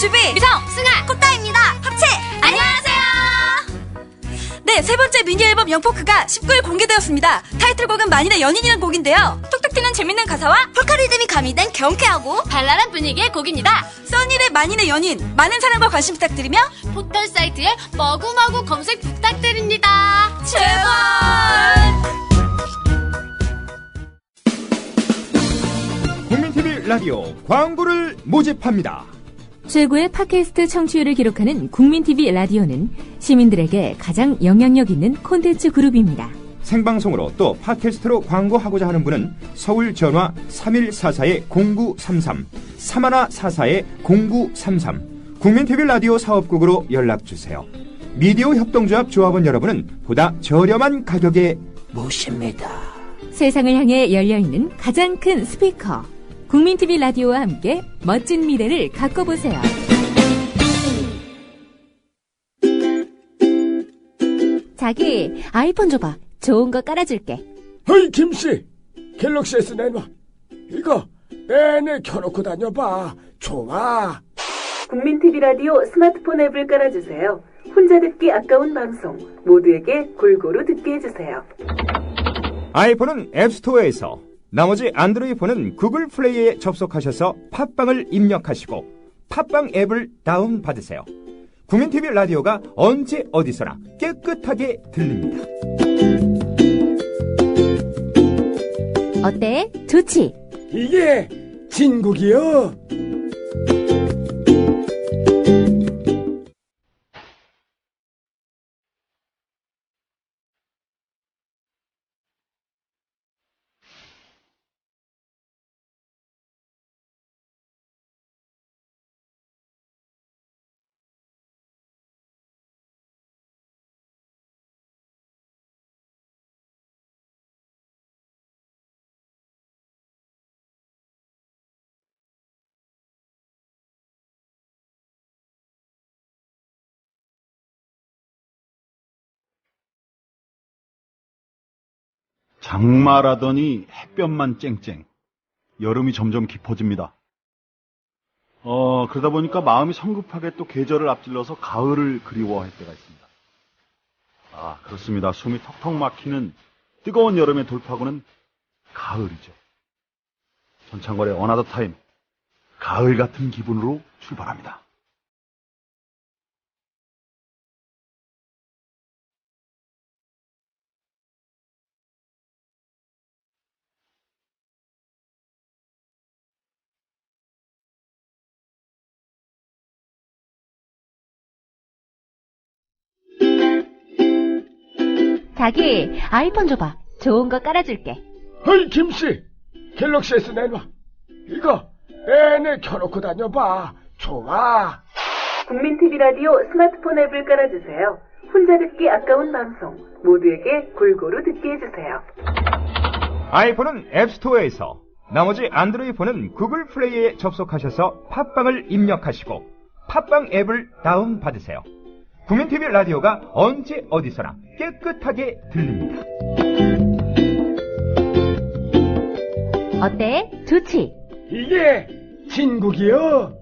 주비, 미성, 승아, 꽃다입니다. 합체! 안녕하세요. 네, 세 번째 미니 앨범 영포크가 19일 공개되었습니다. 타이틀곡은 만인의 연인이라는 곡인데요. 톡톡 튀는 재밌는 가사와 폴카 리듬이 가미된 경쾌하고 발랄한 분위기의 곡입니다. 써니의 만인의 연인, 많은 사랑과 관심 부탁드리며 포털 사이트에 머구머구 검색 부탁드립니다. 제발! 국민TV 라디오 광고를 모집합니다. 최고의 팟캐스트 청취율을 기록하는 국민TV 라디오는 시민들에게 가장 영향력 있는 콘텐츠 그룹입니다. 생방송으로 또 팟캐스트로 광고하고자 하는 분은 서울 전화 3144-0933, 3144-0933 국민TV 라디오 사업국으로 연락주세요. 미디어 협동조합 조합원 여러분은 보다 저렴한 가격에 모십니다. 세상을 향해 열려있는 가장 큰 스피커 국민TV 라디오와 함께 멋진 미래를 가꿔보세요. 자기 아이폰 줘봐. 좋은 거 깔아줄게. 어이 김씨, 갤럭시 S 내놔. 이거 내내 켜놓고 다녀봐. 좋아. 국민TV 라디오 스마트폰 앱을 깔아주세요. 혼자 듣기 아까운 방송 모두에게 골고루 듣게 해주세요. 아이폰은 앱스토어에서, 나머지 안드로이드 폰은 구글 플레이에 접속하셔서 팟빵을 입력하시고 팟빵 앱을 다운받으세요. 국민TV 라디오가 언제 어디서나 깨끗하게 들립니다. 어때? 좋지? 이게 진국이요. 장마라더니 햇볕만 쨍쨍. 여름이 점점 깊어집니다. 그러다 보니까 마음이 성급하게 또 계절을 앞질러서 가을을 그리워할 때가 있습니다. 아, 그렇습니다. 숨이 턱턱 막히는 뜨거운 여름의 돌파구는 가을이죠. 전창걸의 어나더 타임, 가을 같은 기분으로 출발합니다. 자기 아이폰 줘봐. 좋은 거 깔아줄게. 어이 김씨, 갤럭시 S 내놔. 이거 내내 켜놓고 다녀봐. 좋아. 국민TV 라디오 스마트폰 앱을 깔아주세요. 혼자 듣기 아까운 방송 모두에게 골고루 듣게 해주세요. 아이폰은 앱스토어에서, 나머지 안드로이드 폰은 구글 플레이에 접속하셔서 팟빵을 입력하시고 팟빵 앱을 다운받으세요. 국민TV 라디오가 언제 어디서나 깨끗하게 들립니다. 어때? 좋지? 이게 진국이요.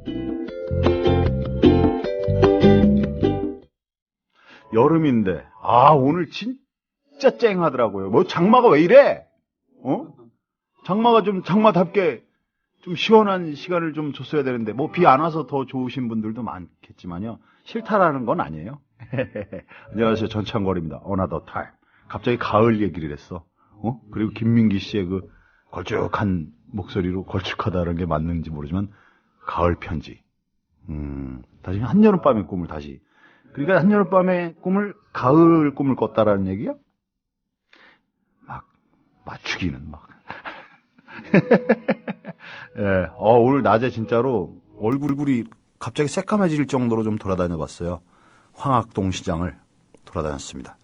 여름인데, 오늘 진짜 쨍하더라고요. 뭐 장마가 왜 이래? 장마가 좀 장마답게 좀 시원한 시간을 좀 줬어야 되는데, 뭐 비 안 와서 더 좋으신 분들도 많겠지만요. 싫다라는 건 아니에요. 안녕하세요. 전창걸입니다. 어나더 타임. 갑자기 가을 얘기를 했어. 그리고 김민기 씨의 그 걸쭉한 목소리로, 걸쭉하다는 게 맞는지 모르지만 가을 편지. 다시 한여름밤의 꿈을 다시. 그러니까 한여름밤의 꿈을 가을 꿈을 꿨다라는 얘기야? 막 맞추기는 막. 예, 오늘 낮에 진짜로 얼굴이 갑자기 새까매질 정도로 좀 돌아다녀 봤어요. 황학동 시장을 돌아다녔습니다.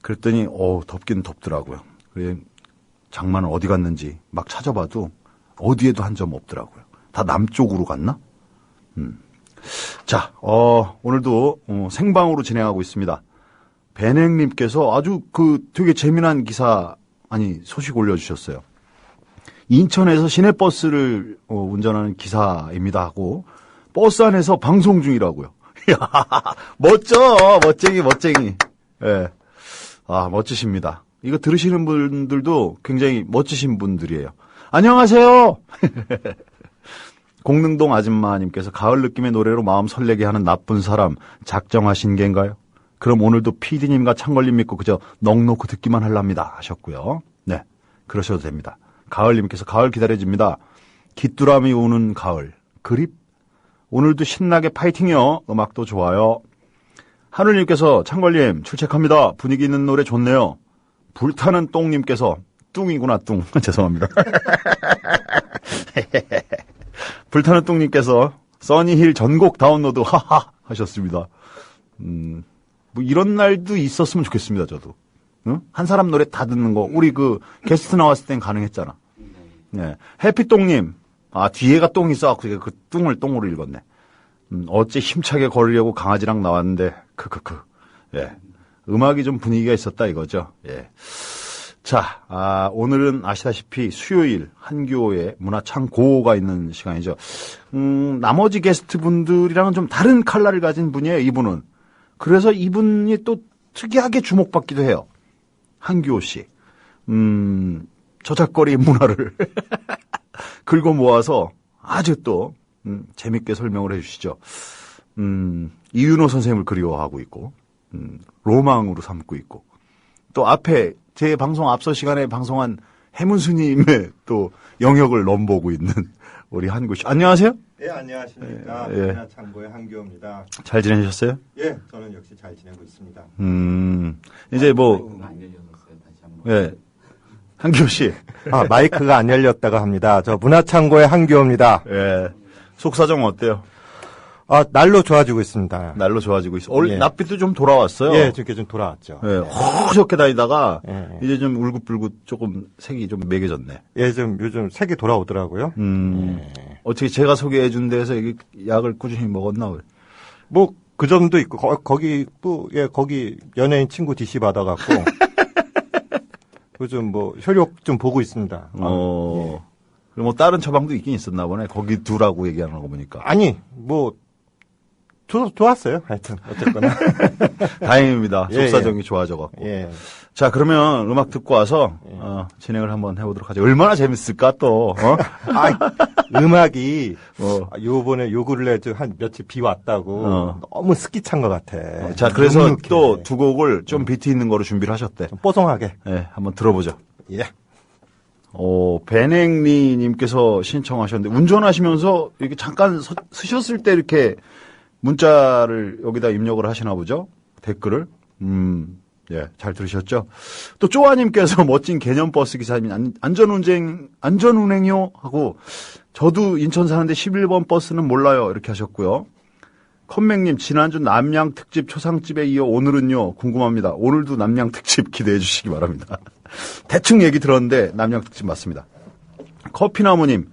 그랬더니 덥긴 덥더라고요. 그래, 장마는 어디 갔는지 막 찾아봐도 어디에도 한 점 없더라고요. 다 남쪽으로 갔나? 자, 오늘도 생방으로 진행하고 있습니다. 배냉님께서 아주 되게 재미난 소식 올려주셨어요. 인천에서 시내버스를 운전하는 기사입니다 하고 버스 안에서 방송 중이라고요. 이야, 멋져. 멋쟁이. 예. 아, 멋지십니다. 이거 들으시는 분들도 굉장히 멋지신 분들이에요. 안녕하세요. 공릉동 아줌마님께서 가을 느낌의 노래로 마음 설레게 하는 나쁜 사람 작정하신 게인가요? 그럼 오늘도 PD님과 창걸님 믿고 그저 넋놓고 듣기만 하랍니다 하셨고요. 네, 그러셔도 됩니다. 가을님께서 가을 기다려집니다. 귀뚜라미 우는 가을 그립 오늘도 신나게 파이팅이요. 음악도 좋아요. 하늘님께서 창걸님 출첵합니다. 분위기 있는 노래 좋네요. 불타는 똥님께서 뚱이구나 뚱 죄송합니다. 불타는 똥님께서 써니힐 전곡 다운로드 하하 하셨습니다. 뭐 이런 날도 있었으면 좋겠습니다. 저도 응? 한 사람 노래 다 듣는 거 우리 그 게스트 나왔을 땐 가능했잖아. 네. 해피똥님 아 뒤에가 똥이 있어갖고 그 뚱을 똥으로 읽었네. 어째 힘차게 걸으려고 강아지랑 나왔는데 크크크. 예. 음악이 좀 분위기가 있었다 이거죠. 예. 자, 오늘은 아시다시피 수요일 한교에 문화창고가 있는 시간이죠. 나머지 게스트 분들이랑은 좀 다른 칼라를 가진 분이에요, 이분은. 그래서 이분이 또 특이하게 주목받기도 해요. 한교 씨. 저작거리 문화를 긁어 모아서 아주 또, 재밌게 설명을 해 주시죠. 이윤호 선생님을 그리워하고 있고, 로망으로 삼고 있고, 또 앞에 제 방송 앞서 시간에 방송한 해문스님의 또 영역을 넘보고 있는 우리 한구 씨. 안녕하세요? 예, 안녕하십니까. 예. 문화창고의 한교입니다. 잘 지내셨어요? 예, 저는 역시 잘 지내고 있습니다. 이제 뭐, 예. 한교 씨. 마이크가 안 열렸다고 합니다. 저 문화창고의 한교입니다. 예. 속사정 어때요? 날로 좋아지고 있습니다. 날로 좋아지고 있어. 원래 예. 낯빛도 좀 돌아왔어요. 예, 저렇게 좀 돌아왔죠. 예, 허옇게 다니다가 예. 이제 좀 울긋불긋 조금 색이 좀 매겨졌네. 예, 좀 요즘 색이 돌아오더라고요. 어떻게 제가 소개해 준 데에서 여기 약을 꾸준히 먹었나? 왜? 뭐, 그 점도 있고, 거기 연예인 친구 DC 받아갖고, 요즘 뭐, 효력 좀 보고 있습니다. 그럼 뭐 다른 처방도 있긴 있었나 보네. 거기 두라고 얘기하는 거 보니까. 아니, 뭐, 좋았어요. 하여튼, 어쨌거나. 다행입니다. 예, 속사정이 좋아져갖고. 예. 자, 그러면 음악 듣고 와서, 진행을 한번 해보도록 하죠. 얼마나 재밌을까, 또, 음악이, 요번에 요 근래 한 며칠 비 왔다고, 너무 스키 찬 것 같아. 자, 그래서 눅눅해. 또 두 곡을 좀 비트 있는 거로 준비를 하셨대. 좀 뽀송하게. 네, 한번 들어보죠. 예. 배냉리님께서 신청하셨는데, 운전하시면서 이렇게 잠깐 쓰셨을 때 이렇게 문자를 여기다 입력을 하시나 보죠? 댓글을. 예, 잘 들으셨죠? 또 쪼아님께서 멋진 개념버스 기사님, 안전운행요? 하고, 저도 인천 사는데 11번 버스는 몰라요. 이렇게 하셨고요. 컴맹님, 지난주 남양 특집 초상집에 이어 오늘은요, 궁금합니다. 오늘도 남양 특집 기대해 주시기 바랍니다. 대충 얘기 들었는데, 남양 특집 맞습니다. 커피나무님,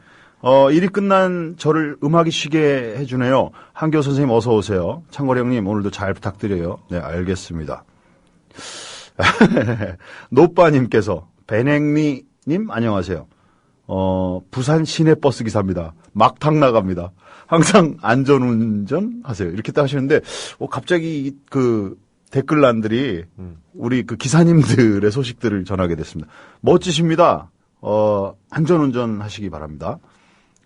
일이 끝난 저를 음악이 쉬게 해주네요. 한교 선생님 어서 오세요. 창걸 형님 오늘도 잘 부탁드려요. 네, 알겠습니다. 노빠님께서 배냉리님 안녕하세요. 부산 시내버스 기사입니다. 막탕 나갑니다. 항상 안전운전 하세요. 이렇게 딱 하시는데 갑자기 그 댓글란들이 우리 그 기사님들의 소식들을 전하게 됐습니다. 멋지십니다. 안전운전 하시기 바랍니다.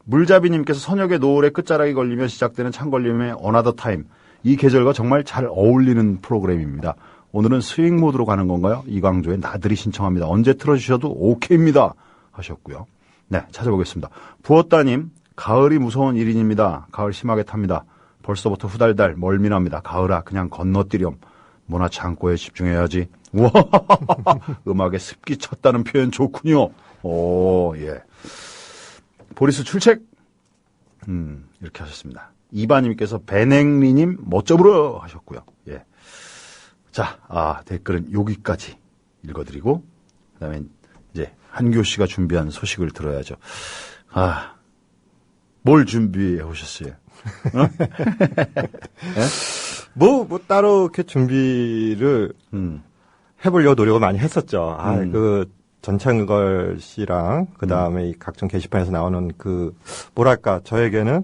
물잡이님께서 선역의 노을의 끝자락이 걸리며 시작되는 창걸림의 어나더 타임. 이 계절과 정말 잘 어울리는 프로그램입니다. 오늘은 스윙 모드로 가는 건가요? 이광조의 나들이 신청합니다. 언제 틀어주셔도 오케이입니다. 하셨고요. 네, 찾아보겠습니다. 부었다님, 가을이 무서운 일인입니다. 가을 심하게 탑니다. 벌써부터 후달달 멀미납니다. 가을아, 그냥 건너뛰렴. 문화창고에 집중해야지. 우와, 음악에 습기 찼다는 표현 좋군요. 예. 보리스 출첵. 이렇게 하셨습니다. 이바님께서 배냉리님 멋져부러 하셨고요. 예. 자, 댓글은 여기까지 읽어드리고, 그 다음에 이제 한교 씨가 준비한 소식을 들어야죠. 뭘 준비해 오셨어요? 네? 뭐 따로 이렇게 준비를 해보려고 노력을 많이 했었죠. 전창걸 씨랑, 그 다음에 이 각종 게시판에서 나오는 뭐랄까, 저에게는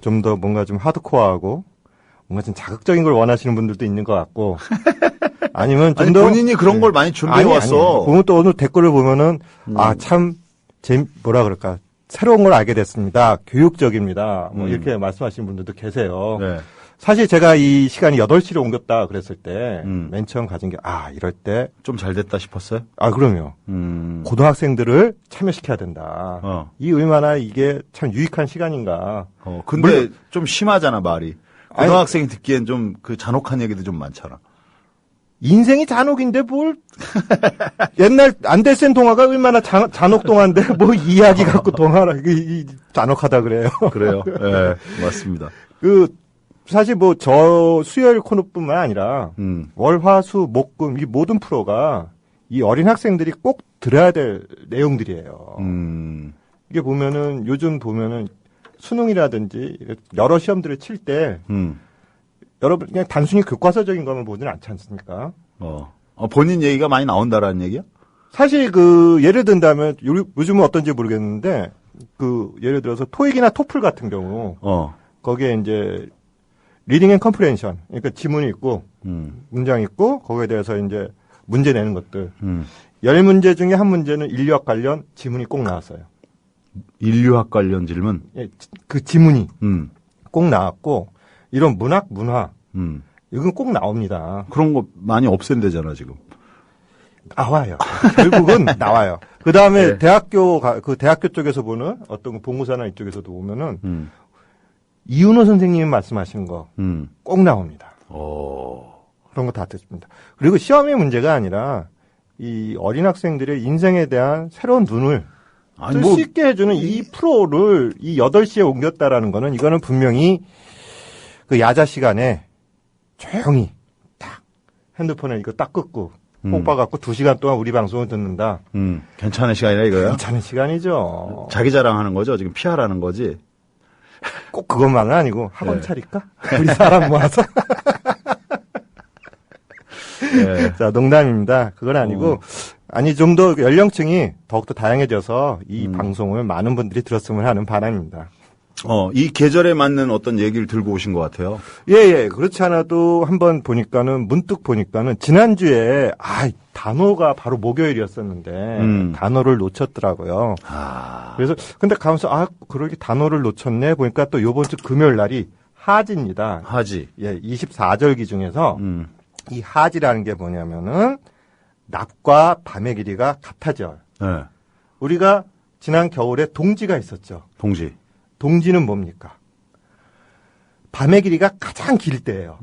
좀 더 뭔가 좀 하드코어하고 뭔가 좀 자극적인 걸 원하시는 분들도 있는 것 같고 아니면 좀 아니, 더 본인이 그런 걸 많이 준비해 왔어. 보면 또 오늘 댓글을 보면은 참 뭐라 그럴까 새로운 걸 알게 됐습니다. 교육적입니다. 뭐 이렇게 말씀하시는 분들도 계세요. 네. 사실 제가 이 시간이 8시로 옮겼다 그랬을 때 맨 처음 가진 게 이럴 때 좀 잘 됐다 싶었어요? 그럼요. 고등학생들을 참여시켜야 된다. 이 얼마나 이게 참 유익한 시간인가. 근데 물론, 좀 심하잖아, 말이. 고등학생이 듣기엔 좀 그 잔혹한 얘기도 좀 많잖아. 인생이 잔혹인데 뭘 옛날 안데센 동화가 얼마나 잔혹 동화인데 뭐 이야기 갖고 동화라 이 잔혹하다 그래요. 그래요. 네, 맞습니다. 사실 수요일 코너뿐만 아니라 월, 화, 수, 목, 금 이 모든 프로가 이 어린 학생들이 꼭 들어야 될 내용들이에요. 이게 요즘 보면은 수능이라든지 여러 시험들을 칠 때 여러분 그냥 단순히 교과서적인 것만 보지는 않지 않습니까? 본인 얘기가 많이 나온다라는 얘기야? 사실 예를 든다면 요즘은 어떤지 모르겠는데 예를 들어서 토익이나 토플 같은 경우 거기에 이제 리딩 앤 컴프레hen션 그러니까 지문이 있고 문장이 있고 거기에 대해서 이제 문제 내는 것들 10문제 중에 한 문제는 인류학 관련 지문이 꼭 나왔어요. 인류학 관련 질문? 예, 그 지문이 꼭 나왔고 이런 문학, 문화 이건 꼭 나옵니다. 그런 거 많이 없앤대잖아 지금. 나와요. 결국은 나와요. 그 다음에 네. 대학교 쪽에서 보는 어떤 본고사나 이쪽에서도 보면은 이윤호 선생님이 말씀하시는 거 꼭 나옵니다. 그런 거 다 듣습니다. 그리고 시험의 문제가 아니라 이 어린 학생들의 인생에 대한 새로운 눈을 쓸 수 있게 해주는 이 프로를 이 8시에 옮겼다라는 거는 이거는 분명히 그 야자 시간에 조용히 딱 핸드폰에 이거 딱 끄고 뽑아갖고 2시간 동안 우리 방송을 듣는다. 괜찮은 시간이라 이거야? 괜찮은 시간이죠. 자기 자랑하는 거죠? 지금 피하라는 거지? 꼭 그것만은 아니고 학원 차릴까? 우리 사람 모아서. 네. 자, 농담입니다. 그건 아니고 좀 더 연령층이 더욱더 다양해져서 이 방송을 많은 분들이 들었으면 하는 바람입니다. 이 계절에 맞는 어떤 얘기를 들고 오신 것 같아요. 예. 그렇지 않아도 한번 문득 보니까는 지난주에 단어가 바로 목요일이었었는데 단어를 놓쳤더라고요. 그래서 근데 가면서 그러게 단어를 놓쳤네 보니까 또 요번 주 금요일 날이 하지입니다. 하지. 예, 24절기 중에서 이 하지라는 게 뭐냐면은 낮과 밤의 길이가 같아져. 네. 우리가 지난 겨울에 동지가 있었죠. 동지는 뭡니까? 밤의 길이가 가장 길 때예요.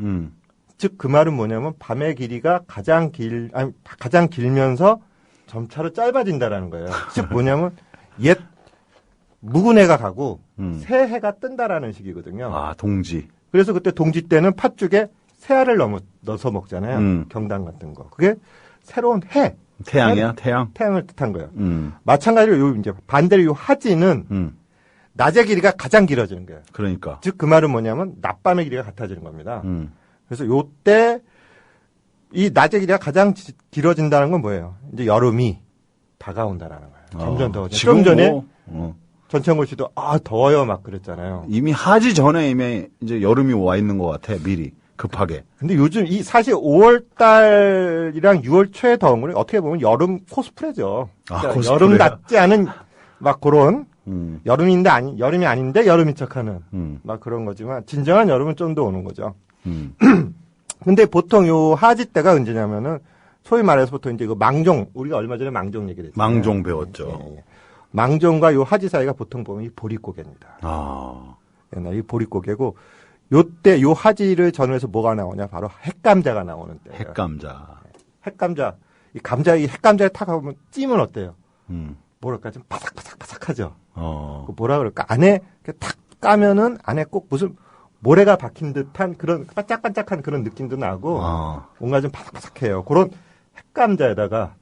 즉 그 말은 뭐냐면 밤의 길이가 가장 길면서 점차로 짧아진다라는 거예요. 즉 뭐냐면 옛 묵은 해가 가고 새 해가 뜬다라는 식이거든요. 동지. 그래서 그때 동지 때는 팥죽에 새알을 넣어서 먹잖아요. 경단 같은 거. 그게 새로운 해. 태양이야? 태양을 뜻한 거예요. 마찬가지로 이제 반대로 요 하지는 낮의 길이가 가장 길어지는 거예요. 그러니까. 즉 그 말은 뭐냐면 낮밤의 길이가 같아지는 겁니다. 그래서 요때 이 낮의 길이가 가장 길어진다는 건 뭐예요? 이제 여름이 다가온다라는 거예요. 점점 더워져. 좀 전에 전창걸 씨도 더워요 막 그랬잖아요. 이미 하지 전에 이미 이제 여름이 와 있는 것 같아. 미리 급하게. 근데 요즘 사실 5월 달이랑 6월 초에 더운 거는 어떻게 보면 여름 코스프레죠. 그러니까 코스프레야? 여름 같지 않은 막 그런 여름이 아닌데 여름인 척하는 막 그런 거지만 진정한 여름은 좀 더 오는 거죠. 근데 보통 요 하지 때가 언제냐면은 소위 말해서 보통 이제 망종 우리가 얼마 전에 망종 얘기를 했잖아요. 망종 배웠죠. 예. 망종과 요 하지 사이가 보통 보면 이 보릿고개입니다. 옛날 이 보릿고개고 요때 요 하지를 전후해서 뭐가 나오냐 바로 핵감자가 나오는 때예요. 핵감자. 이 핵감자에 탁 하면 찜은 어때요? 뭐랄까 좀 바삭바삭하죠. 뭐라 그럴까 안에 탁 까면은 안에 꼭 무슨 모래가 박힌 듯한 그런 반짝반짝한 그런 느낌도 나고 뭔가 좀 바삭바삭해요. 그런 핵감자에다가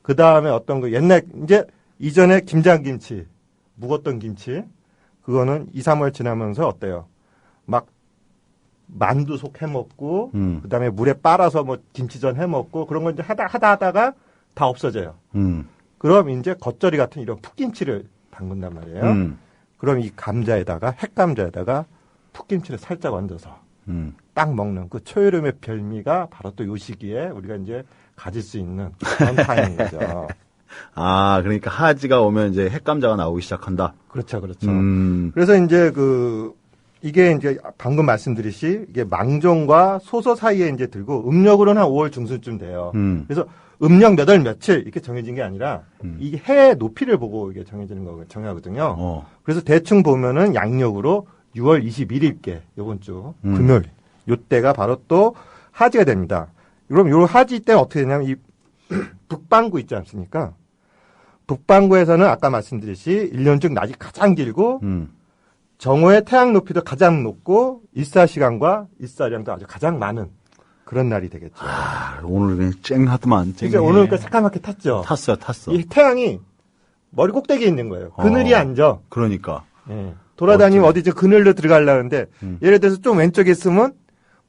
그 다음에 어떤 거 옛날 이제 이전에 김장김치 묵었던 김치 그거는 2, 3월 지나면서 어때요? 막 만두 속 해먹고 그 다음에 물에 빨아서 뭐 김치전 해먹고 그런 거 이제 하다가 다 없어져요. 그럼 이제 겉절이 같은 이런 풋김치를 담근단 말이에요. 그럼 이 감자에다가 핵감자에다가 풋김치를 살짝 얹어서 딱 먹는 그 초여름의 별미가 바로 또 요 시기에 우리가 이제 가질 수 있는 그런 타임인 거죠. 아, 그러니까 하지가 오면 이제 핵감자가 나오기 시작한다. 그렇죠, 그렇죠. 그래서 이제 이게 이제 방금 말씀드렸듯이 이게 망종과 소서 사이에 이제 들고 음력으로는 한 5월 중순쯤 돼요. 그래서 음력 몇 월 며칠 이렇게 정해진 게 아니라 이게 해의 높이를 보고 이게 정하거든요. 그래서 대충 보면은 양력으로 6월 21일께 이번 주 금요일 요때가 바로 또 하지가 됩니다. 그럼 요 하지 때는 어떻게 되냐면 이 북반구 있지 않습니까? 북반구에서는 아까 말씀드렸듯이 1년 중 낮이 가장 길고 정오의 태양 높이도 가장 높고 일사시간과 일사량도 아주 가장 많은 그런 날이 되겠죠. 아, 오늘 그냥 쨍하더만. 이제 오늘 그 새까맣게 탔죠. 탔어. 이 태양이 머리 꼭대기에 있는 거예요. 그늘이 앉아. 그러니까. 예. 돌아다니면 어디 그늘로 들어가려는데 예를 들어서 좀 왼쪽에 있으면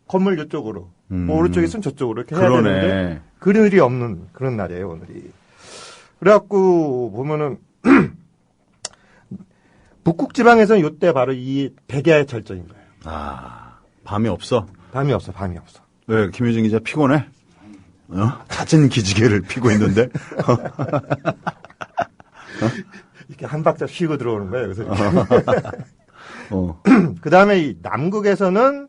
건물 이쪽으로, 뭐 오른쪽에 있으면 저쪽으로 이렇게 해야 되는데 그늘이 없는 그런 날이에요, 오늘이. 그래갖고 보면은 북극 지방에서는 요때 바로 이 백야의 절정인 거예요. 아, 밤이 없어? 밤이 없어. 왜, 김효진 기자 피곤해? 잦은 기지개를 피고 있는데? 이렇게 한 박자 쉬고 들어오는 거예요. 그래서 그 다음에 이 남극에서는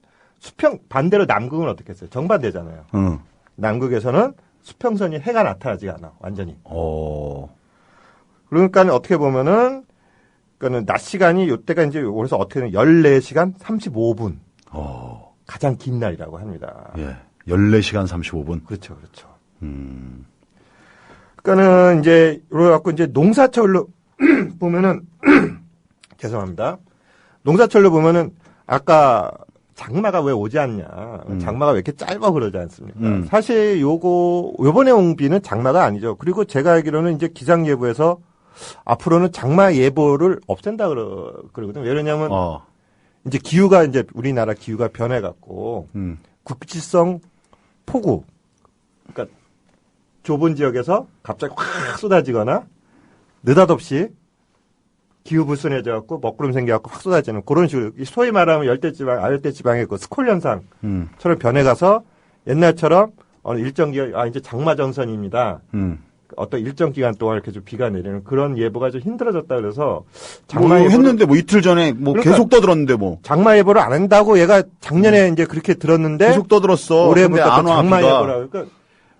반대로 남극은 어떻게 했어요? 정반대잖아요. 남극에서는 수평선이 해가 나타나지 않아, 완전히. 그러니까 어떻게 보면은, 그러니까는 낮 시간이 요때가 이제 그래서 어떻게 되면 14시간 35분. 가장 긴 날이라고 합니다. 예. 14시간 35분. 그렇죠. 그러니까는 이제, 그래갖고 이제 농사철로 보면은, 죄송합니다. 농사철로 보면은, 아까 장마가 왜 오지 않냐. 장마가 왜 이렇게 짧아 그러지 않습니까? 사실 요번에 온 비는 장마가 아니죠. 그리고 제가 알기로는 이제 기상예보에서 앞으로는 장마 예보를 없앤다 그러거든요. 왜냐면 이제 기후가 이제 우리나라 기후가 변해갖고 국지성 폭우. 그러니까 좁은 지역에서 갑자기 확 쏟아지거나 느닷없이 기후 불순해져갖고 먹구름 생겨갖고 확 쏟아지는 그런 식으로 소위 말하면 열대지방, 아열대지방의 그 스콜 현상처럼 변해가서 옛날처럼 어느 일정 기간 이제 장마 전선입니다. 어떤 일정 기간 동안 이렇게 좀 비가 내리는 그런 예보가 좀 힘들어졌다 그래서 장마 예보 했는데 뭐 이틀 전에 뭐 그러니까 계속 떠들었는데 뭐 장마 예보를 안 한다고 얘가 작년에 이제 그렇게 들었는데 계속 떠들었어. 올해부터 안 와, 장마 비가. 예보라 그러니까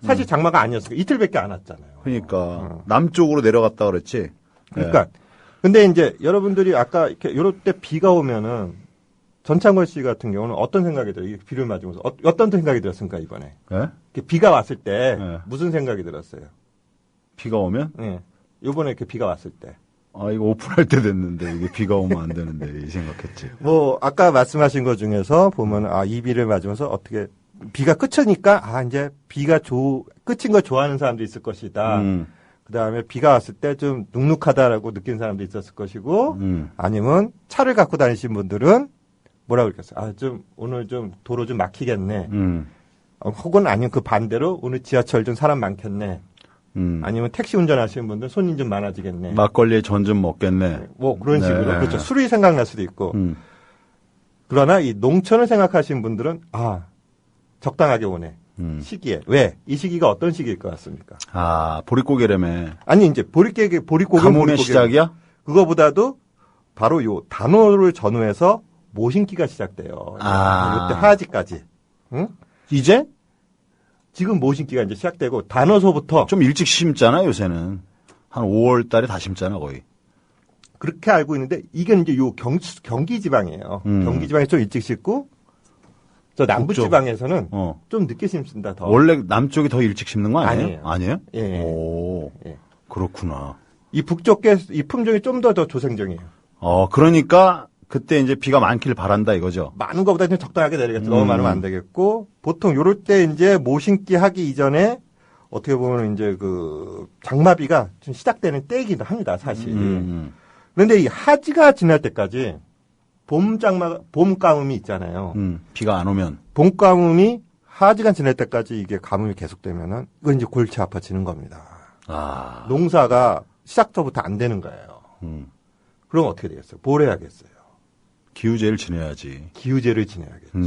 사실 장마가 아니었어요. 이틀밖에 안 왔잖아요. 그러니까 남쪽으로 내려갔다 그랬지. 그러니까 근데 이제 여러분들이 아까 이렇게 요럴 때 비가 오면은 전창걸 씨 같은 경우는 어떤 생각이 들어요? 이 비를 맞으면서 어떤 생각이 들었습니까 이번에? 네? 비가 왔을 때 무슨 생각이 들었어요? 비가 오면? 네. 요번에 이렇게 비가 왔을 때. 아, 이거 오픈할 때 됐는데 이게 비가 오면 안 되는데 이 생각했지. 뭐 아까 말씀하신 것 중에서 보면 이 비를 맞으면서 어떻게 비가 끝이니까 이제 비가 끝인 걸 좋아하는 사람도 있을 것이다. 그 다음에 비가 왔을 때 좀 눅눅하다라고 느낀 사람도 있었을 것이고, 아니면 차를 갖고 다니신 분들은 뭐라고 그랬겠어요? 오늘 좀 도로 좀 막히겠네. 혹은 아니면 그 반대로 오늘 지하철 좀 사람 많겠네. 아니면 택시 운전하시는 분들 손님 좀 많아지겠네. 막걸리에 전 좀 먹겠네. 뭐 그런 식으로. 그렇죠. 술이 생각날 수도 있고. 그러나 이 농촌을 생각하시는 분들은 적당하게 오네. 시기에. 왜? 이 시기가 어떤 시기일 것 같습니까? 보릿고개라며. 아니, 이제 보릿고개. 가뭄의 시작이야? 그거보다도 바로 요 단오를 전후해서 모신기가 시작돼요. 이때 하지까지. 응? 이제? 지금 모신기가 이제 시작되고 단오서부터 좀 일찍 심잖아, 요새는. 한 5월 달에 다 심잖아, 거의. 그렇게 알고 있는데 이게 이제 요 경기 지방이에요. 경기 지방에 좀 일찍 심고 저 남부 지방에서는 좀 늦게 심습니다. 더. 원래 남쪽이 더 일찍 심는 거 아니에요? 아니에요. 예. 오, 예. 그렇구나. 이 북쪽계 이 품종이 좀 더 조생종이에요. 그러니까 그때 이제 비가 많기를 바란다 이거죠. 많은 것보다 좀 적당하게 내리겠죠. 너무 많으면 안 되겠고 보통 요럴 때 이제 모신기 하기 이전에 어떻게 보면 이제 그 장마비가 좀 시작되는 때이기도 합니다, 사실. 그런데 이 하지가 지날 때까지 봄 가뭄이 있잖아요. 비가 안 오면. 봄 가뭄이 하지가 지날 때까지 이게 가뭄이 계속되면은 이건 이제 골치 아파지는 겁니다. 농사가 시작부터 안 되는 거예요. 그럼 어떻게 되겠어요? 뭘 해야겠어요? 기우제를 지내야지. 기우제를 지내야겠죠.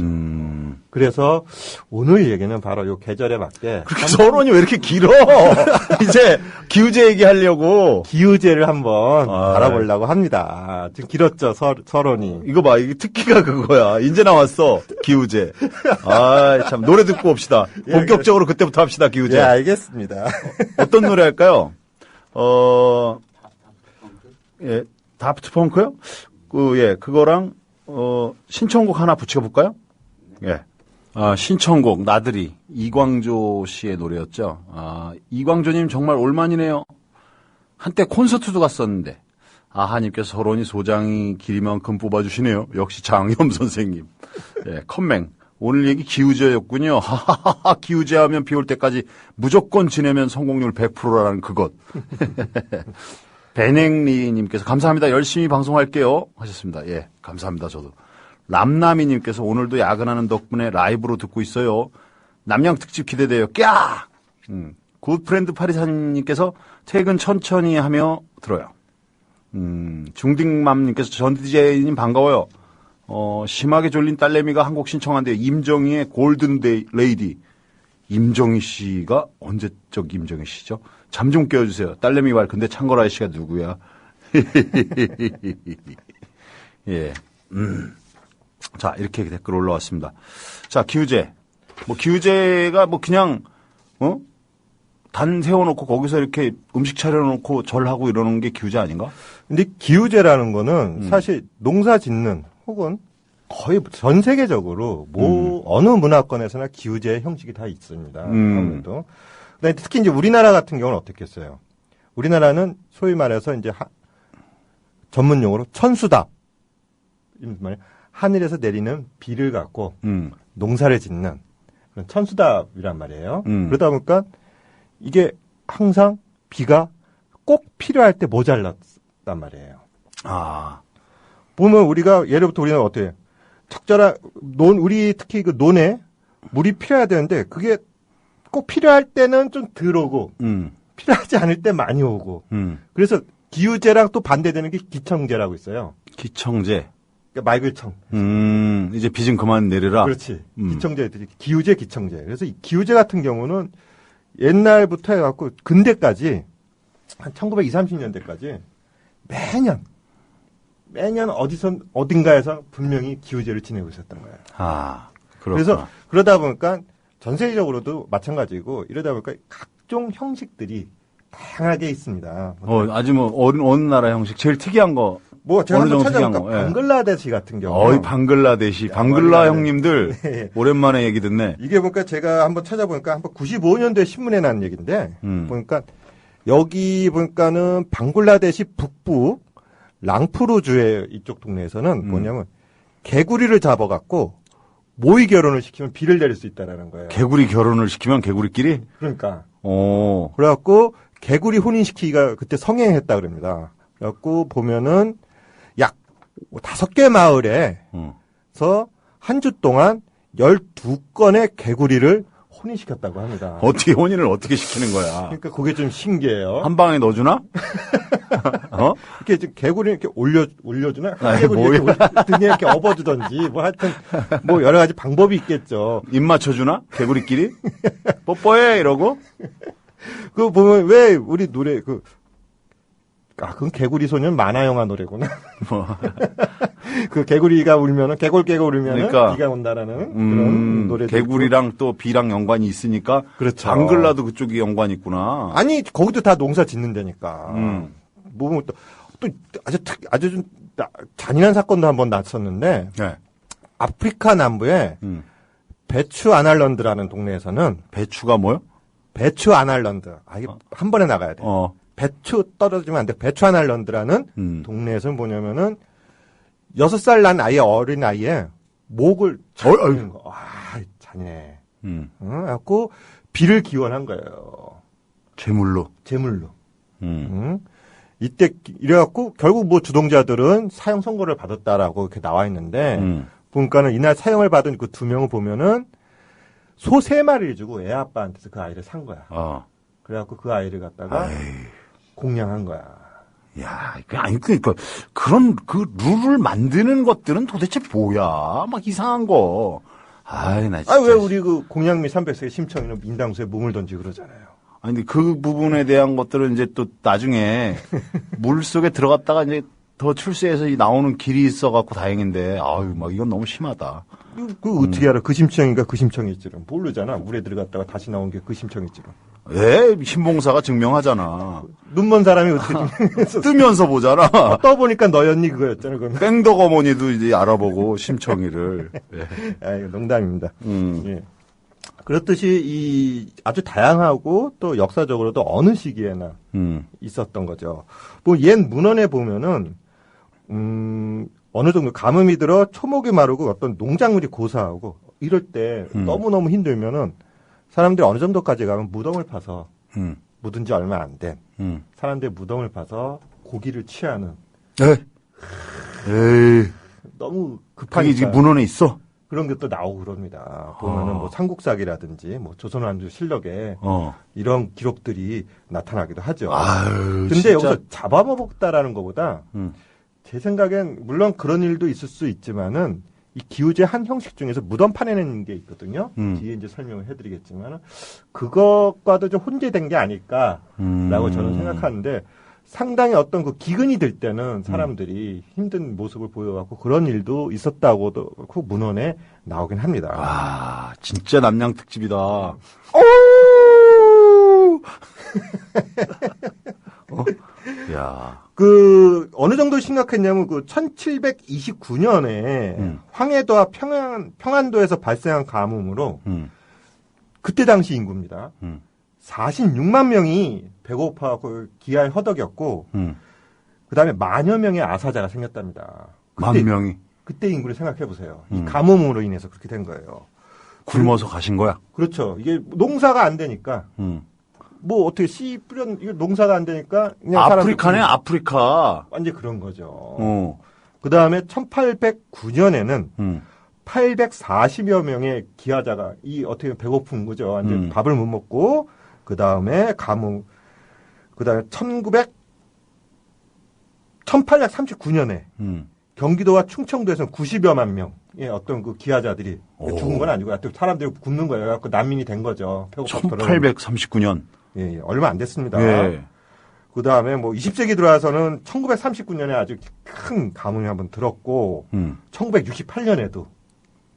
그래서 오늘 얘기는 바로 요 계절에 맞게. 그렇게 서론이 왜 이렇게 길어? 이제 기우제 얘기하려고. 기우제를 한번 알아보려고 합니다. 지금 길었죠, 서론이. 이거 봐, 이게 특기가 그거야. 이제 나왔어, 기우제. 아, 참, 노래 듣고 옵시다. 본격적으로 그때부터 합시다, 기우제. 네, 알겠습니다. 어떤 노래 할까요? 예, 다프트 펑크요? 그거랑, 신청곡 하나 붙여볼까요? 예. 신청곡, 나들이. 이광조 씨의 노래였죠. 이광조님 정말 올만이네요. 한때 콘서트도 갔었는데. 아하님께서 서론이 소장이 길이만큼 뽑아주시네요. 역시 장염 선생님. 예, 컴맹. 오늘 얘기 기우제였군요. 하하하하, 기우제 하면 비 올 때까지 무조건 지내면 성공률 100%라는 그것. 베냉리님께서 감사합니다. 열심히 방송할게요. 하셨습니다. 예, 감사합니다. 저도. 람나미님께서 오늘도 야근하는 덕분에 라이브로 듣고 있어요. 남양 특집 기대돼요. 꺄! 굿프렌드 파리사님께서 퇴근 천천히 하며 들어요. 중딩맘님께서 전 DJ님 반가워요. 심하게 졸린 딸내미가 한 곡 신청한대요. 임정희의 골든 레이디. 임정희 씨가 언제적 임정희 씨죠? 잠 좀 깨워주세요. 딸내미 말 근데 창걸 아저씨가 누구야? 예. 자, 이렇게 댓글 올라왔습니다. 자, 기우제. 기우제가 그냥, 단 세워놓고 거기서 이렇게 음식 차려놓고 절하고 이러는 게 기우제 아닌가? 근데 기우제라는 거는 사실 농사 짓는 혹은 거의 전 세계적으로 어느 문화권에서나 기우제의 형식이 다 있습니다. 아무래도. 근데 특히 이제 우리나라 같은 경우는 어떻겠어요? 우리나라는 소위 말해서 이제 전문 용어로 천수답. 하늘에서 내리는 비를 갖고 농사를 짓는 그런 천수답이란 말이에요. 그러다 보니까 이게 항상 비가 꼭 필요할 때 모자랐단 말이에요. 보면 우리가 예로부터 우리는 어때요? 적절한 우리 특히 그 논에 물이 필요해야 되는데 그게 꼭 필요할 때는 좀 덜 오고 필요하지 않을 때 많이 오고 그래서 기우제랑 또 반대되는 게 기청제라고 있어요. 기청제. 그러니까 맑을청. 이제 비 좀 그만 내려라. 그렇지. 기청제들이 기우제, 기청제. 그래서 이 기우제 같은 경우는 옛날부터 해갖고 근대까지 한 1920, 30년대까지 매년 어딘가에서 분명히 기우제를 지내고 있었던 거예요. 그렇구나. 그래서 그러다 보니까 전 세계적으로도 마찬가지고 이러다 보니까 각종 형식들이 다양하게 있습니다. 아주 어느 나라 형식 제일 특이한 거. 제가 어느 한번 정도 특이한 찾아보니까 거. 방글라데시 같은 경우. 방글라데시. 방글라 형님들. 네. 오랜만에 얘기 듣네. 이게 보니까 제가 한번 찾아보니까 한번 95년도에 신문에 난 얘기인데 보니까 여기 보니까는 방글라데시 북부 랑푸르주의 이쪽 동네에서는 뭐냐면 개구리를 잡아갖고 모의 결혼을 시키면 비를 내릴 수 있다라는 거예요. 개구리 결혼을 시키면 개구리끼리? 그러니까. 그래갖고 개구리 혼인시키기가 그때 성행했다 그럽니다. 그래갖고 보면은 약 5개 마을에서 한 주 동안 12건의 개구리를 혼인시켰다고 합니다. 어떻게 혼인을 어떻게 시키는 거야? 그러니까 그게 좀 신기해요. 한 방에 넣어주나? 이렇게 좀 개구리 이렇게 올려주나? 개구리 이렇게 등에 이렇게 업어주던지 하여튼 여러 가지 방법이 있겠죠. 입 맞춰주나? 개구리끼리? 뽀뽀해 이러고? 그거 보면 왜 우리 노래 그건 개구리 소년 만화 영화 노래구나. 그 개구리가 울면은 개골 울면은 그러니까, 비가 온다라는 그런 노래. 개구리랑 또 비랑 연관이 있으니까. 그렇죠. 방글라도 그쪽이 연관이 있구나. 아니 거기도 다 농사 짓는 데니까. 또 아주 좀 잔인한 사건도 한번 났었는데. 네. 아프리카 남부에 배추 아날런드라는 동네에서는 배추가 뭐요? 배추 아날런드. 이게 한 번에 나가야 돼. 배추 떨어지면 안 돼. 배추 아날런드라는 동네에서는 뭐냐면은 6살 난 어린 아이의 목을 잡는 거. 잔인해. 그래갖고 비를 기원한 거예요. 제물로. 이때 이래갖고 결국 주동자들은 사형 선고를 받았다라고 이렇게 나와 있는데 보니까는 이날 사형을 받은 그 2명을 보면은 소 3마리를 주고 애 아빠한테서 그 아이를 산 거야. 그래갖고 그 아이를 갖다가 공양한 거야. 야, 그러니까 그런 그 룰을 만드는 것들은 도대체 뭐야? 막 이상한 거. 아이, 나 진짜. 왜 우리 그 공양미 300세 심청이는 민당수에 몸을 던지고 그러잖아요. 아니, 근데 그 부분에 대한 것들은 이제 또 나중에 물 속에 들어갔다가 이제 더 출세해서 나오는 길이 있어갖고 다행인데, 아유, 막 이건 너무 심하다. 어떻게 알아? 그 심청인가 그 심청일지는 모르잖아. 물에 들어갔다가 다시 나온 게 그 심청일지는. 예, 신봉사가 증명하잖아. 눈먼 사람이 어떻게 뜨면서 보잖아. 떠보니까 너였니 그거였잖아. 그건. 뺑덕 어머니도 이제 알아보고 심청이를. 예. 아, 이거 농담입니다. 예. 그렇듯이 이 아주 다양하고 또 역사적으로도 어느 시기에나 있었던 거죠. 뭐 옛 문헌에 보면은 어느 정도 가뭄이 들어 초목이 마르고 어떤 농작물이 고사하고 이럴 때 너무너무 힘들면은 사람들이 어느 정도까지 가면 무덤을 파서 묻은 지 얼마 안 된 사람들이 무덤을 파서 고기를 취하는. 에이. 너무 그게 급하니까. 지금 문헌에 있어? 그런 것도 나오고 그럽니다. 보면은 뭐 삼국사기라든지 뭐 조선왕조 실록에 이런 기록들이 나타나기도 하죠. 아유, 근데 진짜. 여기서 잡아먹었다라는 것보다 제 생각엔 물론 그런 일도 있을 수 있지만은 이 기우제 한 형식 중에서 무덤 파내는 게 있거든요. 뒤에 이제 설명을 해드리겠지만 그것과도 좀 혼재된 게 아닐까라고 저는 생각하는데 상당히 어떤 그 기근이 들 때는 사람들이 힘든 모습을 보여갖고 그런 일도 있었다고도 그 문헌에 나오긴 합니다. 아, 진짜 남양 특집이다. 야. 그 어느 정도 심각했냐면 그 1729년에 황해도와 평안도에서 발생한 가뭄으로 그때 당시 인구입니다. 46만 명이 배고파서 기아에 허덕였고 그다음에 만여 명의 아사자가 생겼답니다. 만 명이? 그때 인구를 생각해 보세요. 이 가뭄으로 인해서 그렇게 된 거예요. 굶어서 가신 거야? 그렇죠. 이게 농사가 안 되니까 뭐 어떻게 씨 이게 농사가 안 되니까 그냥 아프리카네, 아프리카. 완전 그런 거죠. 그다음에 1809년에는 840여 명의 기아자가 이 어떻게 보면 배고픈 거죠. 완전 밥을 못 먹고 그다음에 가뭄 그다음에 1839년에 경기도와 충청도에서는 90여만 명의 어떤 그 기아자들이 죽은 건 아니고 사람들이 굶는 거예요. 그래서 난민이 된 거죠. 1839년. 예, 얼마 안 됐습니다. 예. 그 다음에 뭐 20세기 들어와서는 1939년에 아주 큰 가뭄이 한번 들었고, 1968년에도.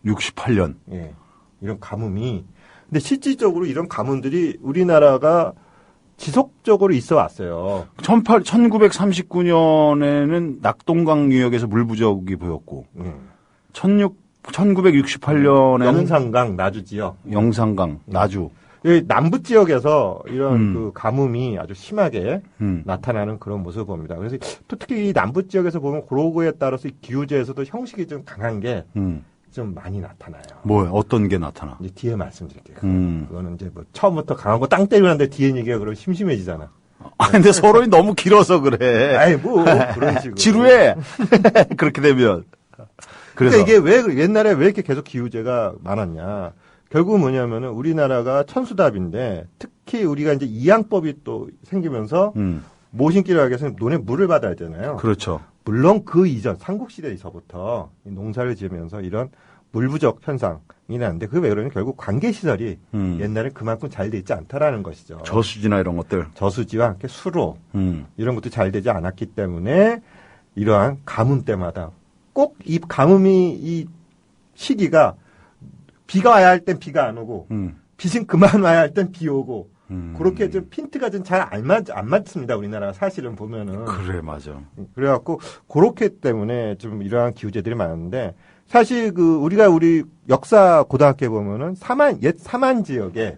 68년. 예, 이런 가뭄이. 근데 실질적으로 이런 가뭄들이 우리나라가 지속적으로 있어 왔어요. 1939년에는 낙동강 유역에서 물 부족이 보였고, 1968년에는 영산강, 나주 지역. 영산강, 나주. 남부 지역에서 이런 그 가뭄이 아주 심하게 나타나는 그런 모습을 봅니다. 그래서 또 특히 이 남부 지역에서 보면 그로그에 따라서 이 기후제에서도 형식이 좀 강한 게 좀 많이 나타나요. 뭐요? 어떤 게 나타나? 이제 뒤에 말씀드릴게요. 그거는 이제 뭐 처음부터 강한 거 땅 때리고 난데 뒤에 얘기가 그러면 심심해지잖아. 아, 근데 서론이 너무 길어서 그래. 아이, 뭐, 그런 식으로. 지루해. 그렇게 되면. 그래서. 그러니까 이게 왜, 옛날에 왜 이렇게 계속 기후제가 많았냐. 결국은 뭐냐면은 우리나라가 천수답인데 특히 우리가 이제 이양법이 또 생기면서 모신기를 하기 위해서는 논에 물을 받아야 되잖아요. 그렇죠. 물론 그 이전 삼국시대에서부터 농사를 지으면서 이런 물 부족 현상이 나는데 그게 왜 그러냐면 결국 관계시설이 옛날에 그만큼 잘 돼 있지 않다라는 것이죠. 저수지나 이런 것들. 저수지와 함께 수로 이런 것도 잘 되지 않았기 때문에 이러한 가뭄 때마다 꼭 이 가뭄이 이 시기가 비가 와야 할 땐 비가 안 오고 빚은 그만 와야 할 땐 비 오고 그렇게 좀 핀트가 좀 잘 안 맞습니다. 우리나라가 사실은 보면은. 그래, 맞아. 그래갖고 그렇기 때문에 좀 이러한 기후제들이 많은데 사실 그 우리 역사 고등학교에 보면은 옛 삼안 지역에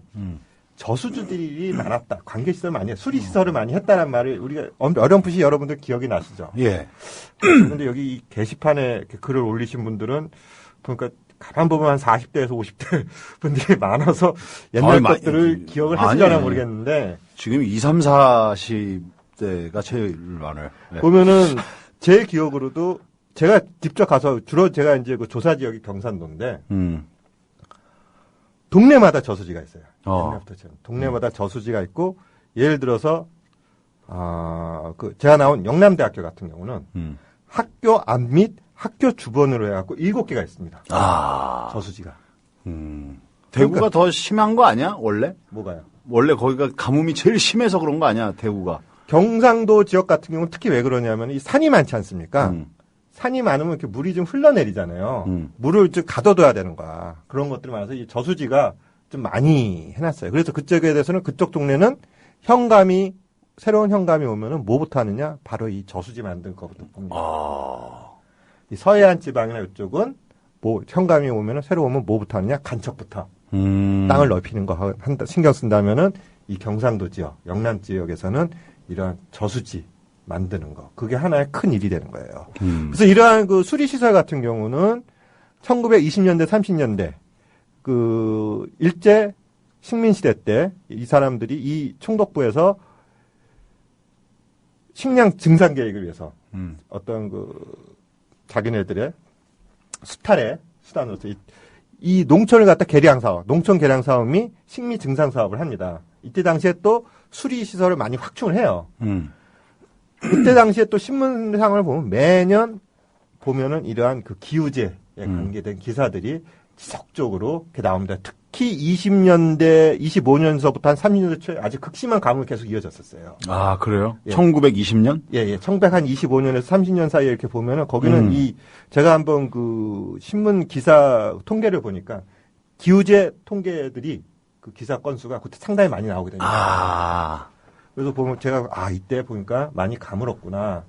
저수지들이 많았다. 관계시설 많이 했다. 수리시설을 많이 했다는 말을 우리가 어렴풋이 여러분들 기억이 나시죠? 예. 그런데 여기 이 게시판에 이렇게 글을 올리신 분들은 그러니까 가만 보면 한 40대에서 50대 분들이 많아서 옛날 것들을 기억을 하시려나 모르겠는데 지금 20, 30, 40대가 제일 많아요. 네. 보면은 제 기억으로도 제가 직접 가서 주로 제가 이제 그 조사 지역이 경산도인데 동네마다 저수지가 있어요. 옛날부터 동네마다 저수지가 있고 예를 들어서 제가 나온 영남대학교 같은 경우는 학교 앞 및 학교 주변으로 해갖고 7개가 있습니다. 저수지가. 대구가 그러니까, 더 심한 거 아니야? 원래? 뭐가요? 원래 거기가 가뭄이 제일 심해서 그런 거 아니야? 대구가. 경상도 지역 같은 경우는 특히 왜 그러냐면 이 산이 많지 않습니까? 산이 많으면 이렇게 물이 좀 흘러내리잖아요. 물을 좀 가둬둬야 되는 거야. 그런 것들이 많아서 이 저수지가 좀 많이 해놨어요. 그래서 그쪽에 대해서는 그쪽 동네는 새로운 현감이 오면은 뭐부터 하느냐? 바로 이 저수지 만든 거부터 봅니다. 이 서해안 지방이나 이쪽은 현감이 오면은 새로 오면 뭐부터 하느냐? 간척부터. 땅을 넓히는 거 신경 쓴다면은 이 경상도 지역, 영남 지역에서는 이러한 저수지 만드는 거. 그게 하나의 큰 일이 되는 거예요. 그래서 이러한 그 수리시설 같은 경우는 1920년대, 30년대 일제 식민시대 때 이 사람들이 이 총독부에서 식량 증산 계획을 위해서 어떤 자기네들의 수탈의 수단으로서 이 농촌을 갖다 농촌 개량 사업 및 식미 증산 사업을 합니다. 이때 당시에 또 수리 시설을 많이 확충을 해요. 그때 당시에 또 신문상을 보면 매년 보면은 이러한 그 기후제에 관계된 기사들이 지속적으로 이렇게 나옵니다. 특히 20년대, 25년서부터 한 30년대 초에 아주 극심한 가뭄이 계속 이어졌었어요. 아, 그래요? 예. 1920년? 예. 1925년에서 30년 사이에 이렇게 보면은 거기는 제가 한번 신문 기사 통계를 보니까 기후제 통계들이 그 기사 건수가 그때 상당히 많이 나오게 됩니다. 그래서 보면 제가 이때 보니까 많이 가물었구나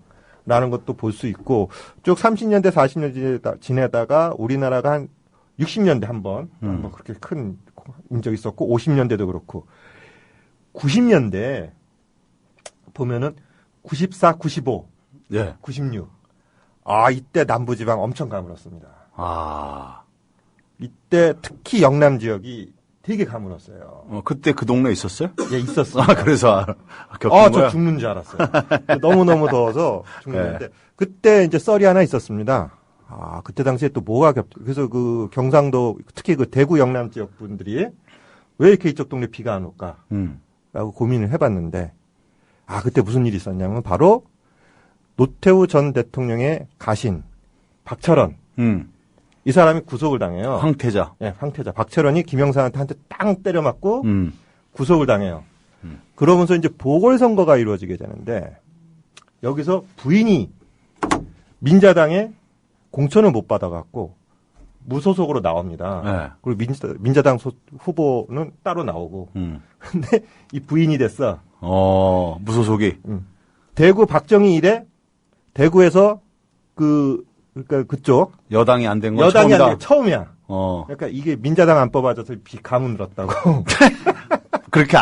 라는 것도 볼 수 있고 쭉 30년대 40년대 지내다가 우리나라가 한 60년대 한번 그렇게 큰 인적이 있었고 50년대도 그렇고 90년대 보면은 94, 95, 96 이때 남부지방 엄청 가물었습니다. 이때 특히 영남 지역이 되게 가물었어요. 그때 그 동네에 있었어요? 예, 있었어요. 그래서 겪은 거야? 저 죽는 줄 알았어요. 너무너무 더워서 죽는데 그때 이제 썰이 하나 있었습니다. 그때 당시에 또 그래서 그 경상도 특히 그 대구 영남 지역 분들이 왜 이렇게 이쪽 동네 비가 안 올까? 라고 고민을 해봤는데 그때 무슨 일이 있었냐면 바로 노태우 전 대통령의 가신 박철원 이 사람이 구속을 당해요. 황태자. 예, 황태자. 박철원이 김영삼한테 땅 때려 맞고 구속을 당해요. 그러면서 이제 보궐선거가 이루어지게 되는데 여기서 부인이 민자당에 공천을 못 받아갖고 무소속으로 나옵니다. 그리고 민자당 후보는 따로 나오고. 근데 이 부인이 됐어. 무소속이. 대구 박정희 이래 대구에서 그러니까 그쪽 여당이 안 된 건 여당이 처음이다. 안 된 게 처음이야. 그러니까 이게 민자당 안 뽑아져서 가문 늘었다고. 그렇게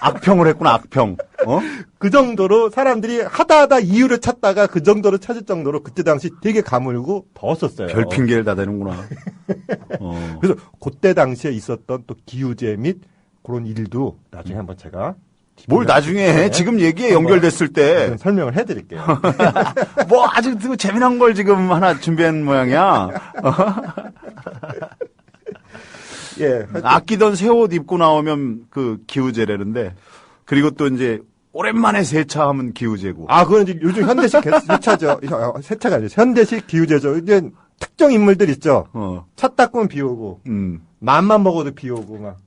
악평을 했구나, 악평. 그 정도로 사람들이 하다 이유를 찾다가 그 정도로 찾을 정도로 그때 당시 되게 가물고 더웠었어요. 별 핑계를 다 대는구나. 그래서 그때 당시에 있었던 또 기후제 및 그런 일도 나중에 한번 제가 뭘 나중에 해? 지금 얘기에 연결됐을 때 설명을 해드릴게요. 뭐 아주 재미난 걸 지금 하나 준비한 모양이야. 예. 아끼던 새 옷 입고 나오면 그 기우제라는데 그리고 또 이제 오랜만에 세차하면 기우제고. 그건 이제 요즘 현대식 세차죠. 세차가 아니죠. 현대식 기우제죠. 이제 특정 인물들 있죠. 차 닦으면 비 오고, 맘만 먹어도 비 오고 막.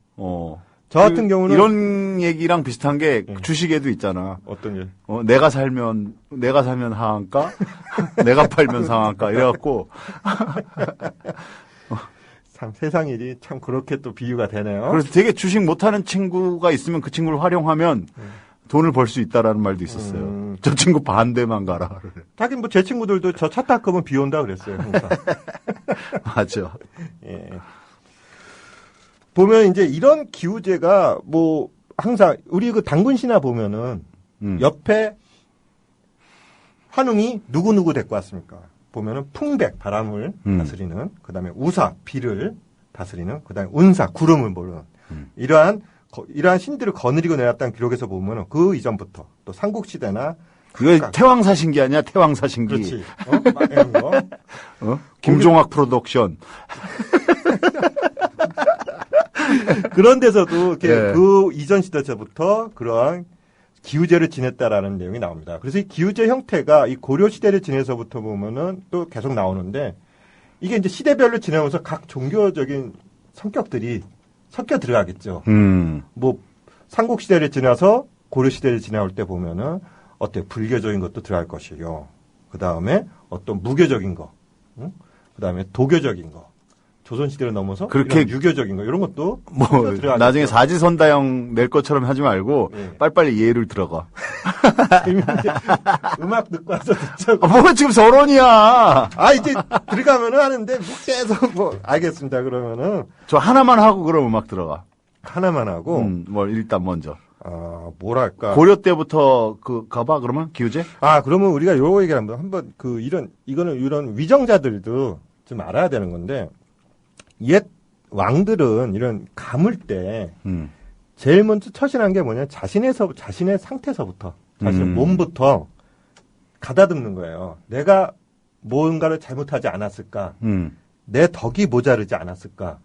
저 같은 경우는 이런 얘기랑 비슷한 게 주식에도 있잖아. 어떤 게? 내가 살면 하한가, 내가 팔면 상한가 이래갖고. 참 세상 일이 참 그렇게 또 비유가 되네요. 그래서 되게 주식 못하는 친구가 있으면 그 친구를 활용하면 돈을 벌 수 있다라는 말도 있었어요. 저 친구 반대만 가라. 하긴 뭐 제 친구들도 저 차 닦으면 비 온다 그랬어요. 항상. 맞죠. 예. 보면 이제 이런 기후제가 뭐 항상 우리 그 당군 신화 보면은 옆에 환웅이 누구 데리고 왔습니까? 보면은 풍백 바람을 다스리는, 그다음에 우사 비를 다스리는, 그다음에 운사 구름을 모르는 이러한 신들을 거느리고 내렸다는 기록에서 보면은 그 이전부터 또 삼국시대나 그게 태왕사신기 아니야? 태왕사신기. 그렇지. 이런 거. 김종학 프로덕션. 그런 데서도 이렇게 그 이전 시대부터 그러한 기우제를 지냈다라는 내용이 나옵니다. 그래서 이 기우제 형태가 이 고려 시대를 지내서부터 보면은 또 계속 나오는데 이게 이제 시대별로 지나면서 각 종교적인 성격들이 섞여 들어가겠죠. 뭐 삼국 시대를 지나서 고려 시대를 지나올 때 보면은 어때 불교적인 것도 들어갈 것이요. 그 다음에 어떤 무교적인 거, 응? 그 다음에 도교적인 거, 조선 시대를 넘어서 그렇게 이런 유교적인 거 이런 것도 뭐 들어가겠죠. 나중에 사지선다형 낼 것처럼 하지 말고 예. 빨리빨리 예를 들어가. 이제 음악 듣고 와서 듣자고. 뭐가 지금 서론이야. 이제 들어가면은 하는데 계속 뭐 알겠습니다. 그러면은 저 하나만 하고 그럼 음악 들어가. 하나만 하고 뭐 일단 먼저. 뭐랄까. 고려 때부터 가봐 그러면 기우제? 그러면 우리가 요거 얘기를 한번 이런 위정자들도 좀 알아야 되는 건데 옛 왕들은 이런 감을 때 제일 먼저 처신한 게 뭐냐 자신의 상태서부터 자신의 몸부터 가다듬는 거예요. 내가 뭔가를 잘못하지 않았을까? 내 덕이 모자르지 않았을까?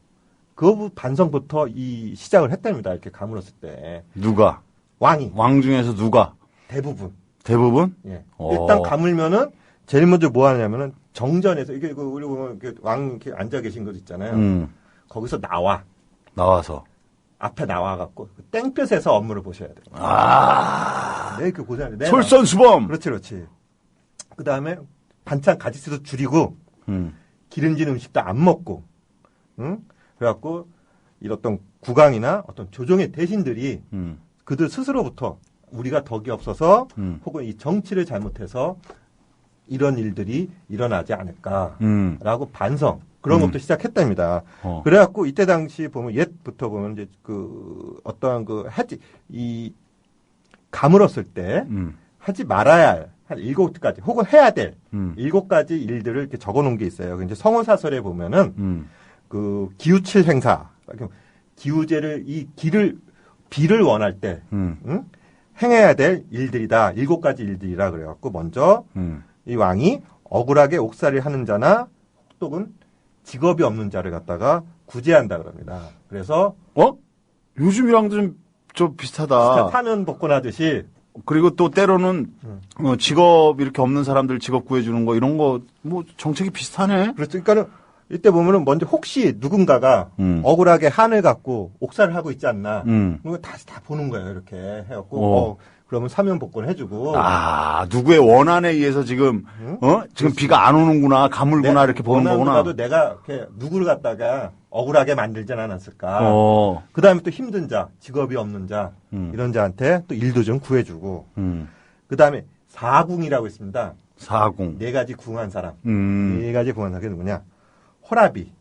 그 반성부터 이 시작을 했답니다. 이렇게 가물었을 때. 누가? 왕이. 왕 중에서 누가? 대부분. 대부분? 예. 일단 가물면은 제일 먼저 뭐 하냐면은 정전에서 이게 우리 보면 왕 이렇게 앉아 계신 것 있잖아요. 거기서 나와서 앞에 나와갖고 땡볕에서 업무를 보셔야 돼요. 네, 그 고생하는데. 솔선수범. 그렇지. 그 다음에 반찬 가짓수도 줄이고 기름진 음식도 안 먹고, 응? 그래갖고 이런 국왕이나 어떤 조정의 대신들이 그들 스스로부터 우리가 덕이 없어서 혹은 이 정치를 잘못해서 이런 일들이 일어나지 않을까라고 반성 그런 것도 시작했답니다. 그래갖고 이때 당시 보면 옛부터 보면 이제 가물었을 때 하지 말아야 할 한 7가지 혹은 해야 될 7가지 일들을 이렇게 적어놓은 게 있어요. 이제 성어사설에 보면은 그 기우칠 행사, 기우제를 비를 원할 때 응? 행해야 될 일들이다. 7가지 일들이라 그래갖고 먼저 이 왕이 억울하게 옥살이를 하는 자나 혹은 직업이 없는 자를 갖다가 구제한다 그럽니다. 그래서 요즘이랑도 좀 비슷하다. 사면 복권하듯이 그리고 또 때로는 직업 이렇게 없는 사람들 직업 구해주는 거 이런 거 뭐 정책이 비슷하네. 그렇죠. 그러니까는 이때 보면은 먼저 혹시 누군가가 억울하게 한을 갖고 옥살을 하고 있지 않나. 그거 다시 다 보는 거예요. 이렇게 해갖고 그러면 사면 복권 해주고. 누구의 원한에 의해서 지금 지금 비가 안 오는구나 가물구나 이렇게 보는 거구나. 원한보다도 내가 이렇게 누구를 갖다가 억울하게 만들진 않았을까. 그 다음에 또 힘든 자, 직업이 없는 자 이런 자한테 또 일도 좀 구해주고. 그 다음에 사궁이라고 있습니다. 사궁. 4가지 궁한 사람. 4가지 궁한 사람이 누구냐? 호라비.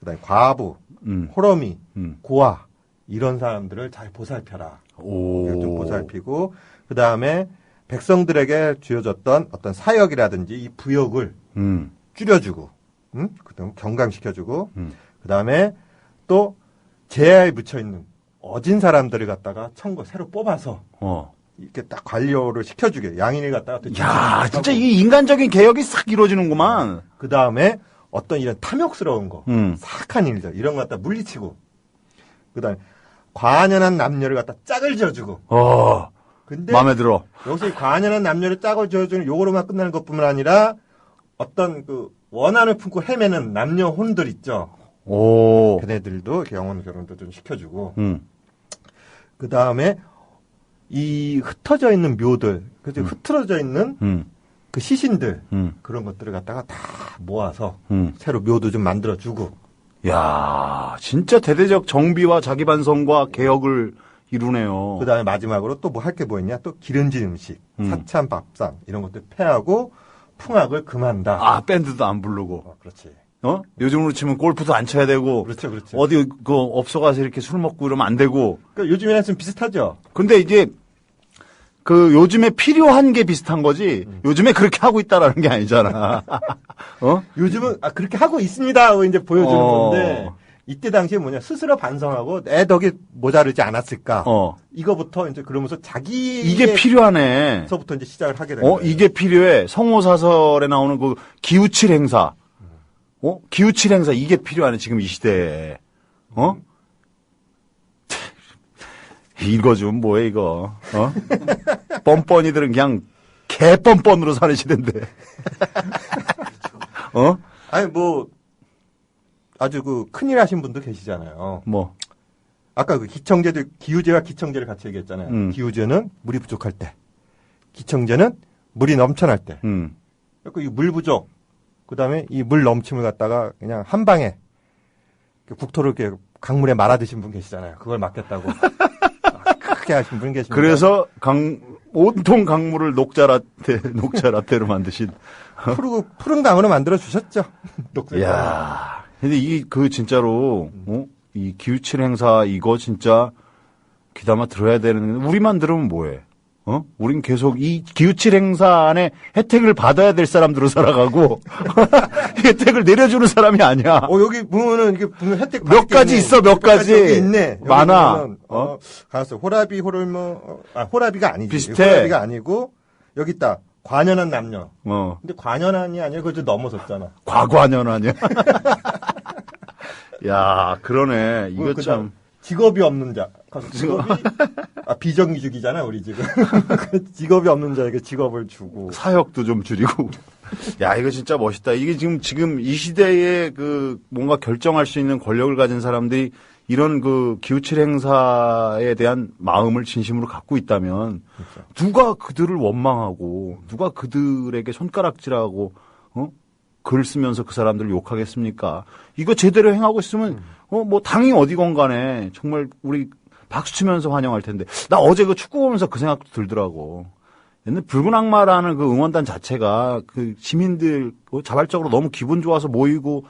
그다음에 과부, 호러미, 고아 이런 사람들을 잘 보살펴라. 좀 보살피고 그 다음에 백성들에게 주어졌던 어떤 사역이라든지 이 부역을 줄여주고, 그다음 경감시켜주고, 그 다음에 또 제야에 묻혀 있는 어진 사람들을 갖다가 새로 뽑아서 이렇게 딱 관료를 시켜주게 양인을 갖다가 또 진짜 이 인간적인 개혁이 싹 이루어지는구만. 그 다음에 어떤 이런 탐욕스러운 거, 사악한 일들 이런 거 갖다 물리치고, 그다음에 과연한 남녀를 갖다 짝을 지어주고. 근데 마음에 들어. 여기서 이 과연한 남녀를 짝을 지어주는 요거로만 끝나는 것뿐만 아니라 어떤 그 원한을 품고 헤매는 남녀 혼들 있죠. 걔네들도 이렇게 영혼 결혼도 좀 시켜주고. 그 다음에 이 흩어져 있는 묘들, 그죠? 흐트러져 있는 그 시신들 그런 것들을 갖다가 다 모아서 새로 묘도 좀 만들어주고. 야, 진짜 대대적 정비와 자기 반성과 개혁을 이루네요. 그 다음에 마지막으로 또 뭐 할 게 뭐 있냐? 또 기름진 음식, 사참 밥상 이런 것들 폐하고 풍악을 금한다. 밴드도 안 부르고. 그렇지. 요즘으로 치면 골프도 안 쳐야 되고. 그렇죠. 어디 업소 가서 이렇게 술 먹고 이러면 안 되고. 그러니까 요즘이랑 좀 비슷하죠. 근데 이제 요즘에 필요한 게 비슷한 거지. 요즘에 그렇게 하고 있다라는 게 아니잖아. 요즘은 그렇게 하고 있습니다 하고 이제 보여주는 건데 이때 당시에 뭐냐 스스로 반성하고 내 덕이 모자르지 않았을까. 이거부터 이제 그러면서 자기 이게 필요하네. 서부터 이제 시작을 하게 되는 거예요. 이게 필요해. 성호사설에 나오는 그 기우칠 행사. 기우칠 행사 이게 필요하네 지금 이 시대에. 이거 좀 뭐해 이거. 뻔뻔이들은 그냥 개 뻔뻔으로 사는 시대인데. 아니 뭐 아주 그 큰일 하신 분도 계시잖아요. 뭐 아까 그 기우제와 기청제를 같이 얘기했잖아요. 기우제는 물이 부족할 때, 기청제는 물이 넘쳐날 때. 그러니까 이 물 부족, 그 다음에 이 물 넘침을 갖다가 그냥 한 방에 국토를 이렇게 강물에 말아 드신 분 계시잖아요. 그걸 막겠다고. 크게 하신 분 계십니다. 그래서 온통 강물을 녹차라떼로 만드신. 푸른강으로 만들어 주셨죠. 이야. 근데 진짜로, 이 기후칠 행사 이거 진짜 귀담아 들어야 되는, 우리만 들으면 뭐해? 우린 계속 이 기후칠 행사 안에 혜택을 받아야 될 사람들로 살아가고, 혜택을 내려주는 사람이 아니야. 여기 보면은 이게 보면 혜택 몇 가지 있어, 몇 가지. 여기 있네. 많아. 가서 호라비가 아니지. 비슷해. 호라비가 아니고, 여기 있다. 관연한 남녀. 근데 관연한이 아니라 그거 좀 넘어섰잖아. 과관연하냐? 야, 그러네. 이거 참. 직업이 없는 자. 직업이, 비정규직이잖아, 우리 지금. 직업이 없는 자에게 직업을 주고. 사역도 좀 줄이고. 야, 이거 진짜 멋있다. 이게 지금 이 시대에 뭔가 결정할 수 있는 권력을 가진 사람들이 이런 기후칠 행사에 대한 마음을 진심으로 갖고 있다면, 그렇죠. 누가 그들을 원망하고, 누가 그들에게 손가락질하고, 글 쓰면서 그 사람들을 욕하겠습니까? 이거 제대로 행하고 있으면, 뭐 당이 어디건 간에 정말 우리 박수 치면서 환영할 텐데. 나 어제 축구 보면서 그 생각도 들더라고. 옛날 붉은 악마라는 응원단 자체가 시민들 자발적으로 너무 기분 좋아서 모이고,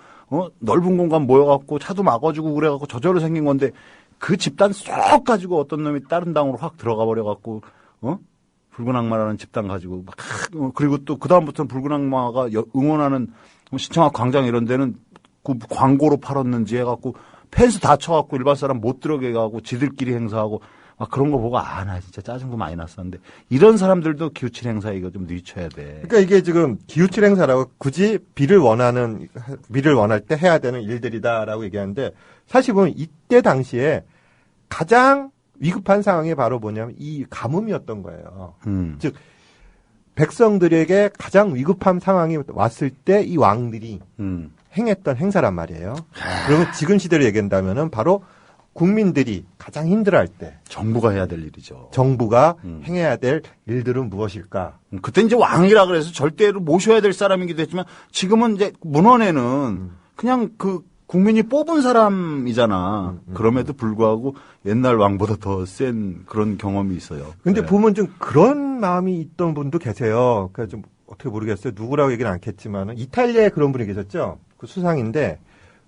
넓은 공간 모여갖고 차도 막아주고 그래갖고 저절로 생긴 건데, 그 집단 쏙 가지고 어떤 놈이 다른 당으로 확 들어가 버려갖고, 붉은 악마라는 집단 가지고 그리고 또 그다음부터는 붉은 악마가 응원하는 신청학 광장 이런 데는 광고로 팔았는지 해갖고 펜스 다 쳐갖고 일반 사람 못 들어게 하고 지들끼리 행사하고 그런 거 보고 나 진짜 짜증도 많이 났었는데, 이런 사람들도 기후칠 행사 이거 좀 늦춰야 돼. 그러니까 이게 지금 기후칠 행사라고 굳이 비를 원할 때 해야 되는 일들이다라고 얘기하는데, 사실 보면 이때 당시에 가장 위급한 상황이 바로 뭐냐면 이 가뭄이었던 거예요. 즉 백성들에게 가장 위급한 상황이 왔을 때 이 왕들이 행했던 행사란 말이에요. 그러면 지금 시대로 얘기한다면은 바로 국민들이 가장 힘들어할 때 정부가 해야 될 일이죠. 정부가 행해야 될 일들은 무엇일까? 그때 이제 왕이라 그래서 절대로 모셔야 될 사람이기도 했지만, 지금은 이제 문헌에는 그냥 국민이 뽑은 사람이잖아. 그럼에도 불구하고 옛날 왕보다 더 센 그런 경험이 있어요. 근데 네. 보면 좀 그런 마음이 있던 분도 계세요. 그러니까 좀 어떻게 모르겠어요. 누구라고 얘기는 않겠지만 이탈리아에 그런 분이 계셨죠. 그 수상인데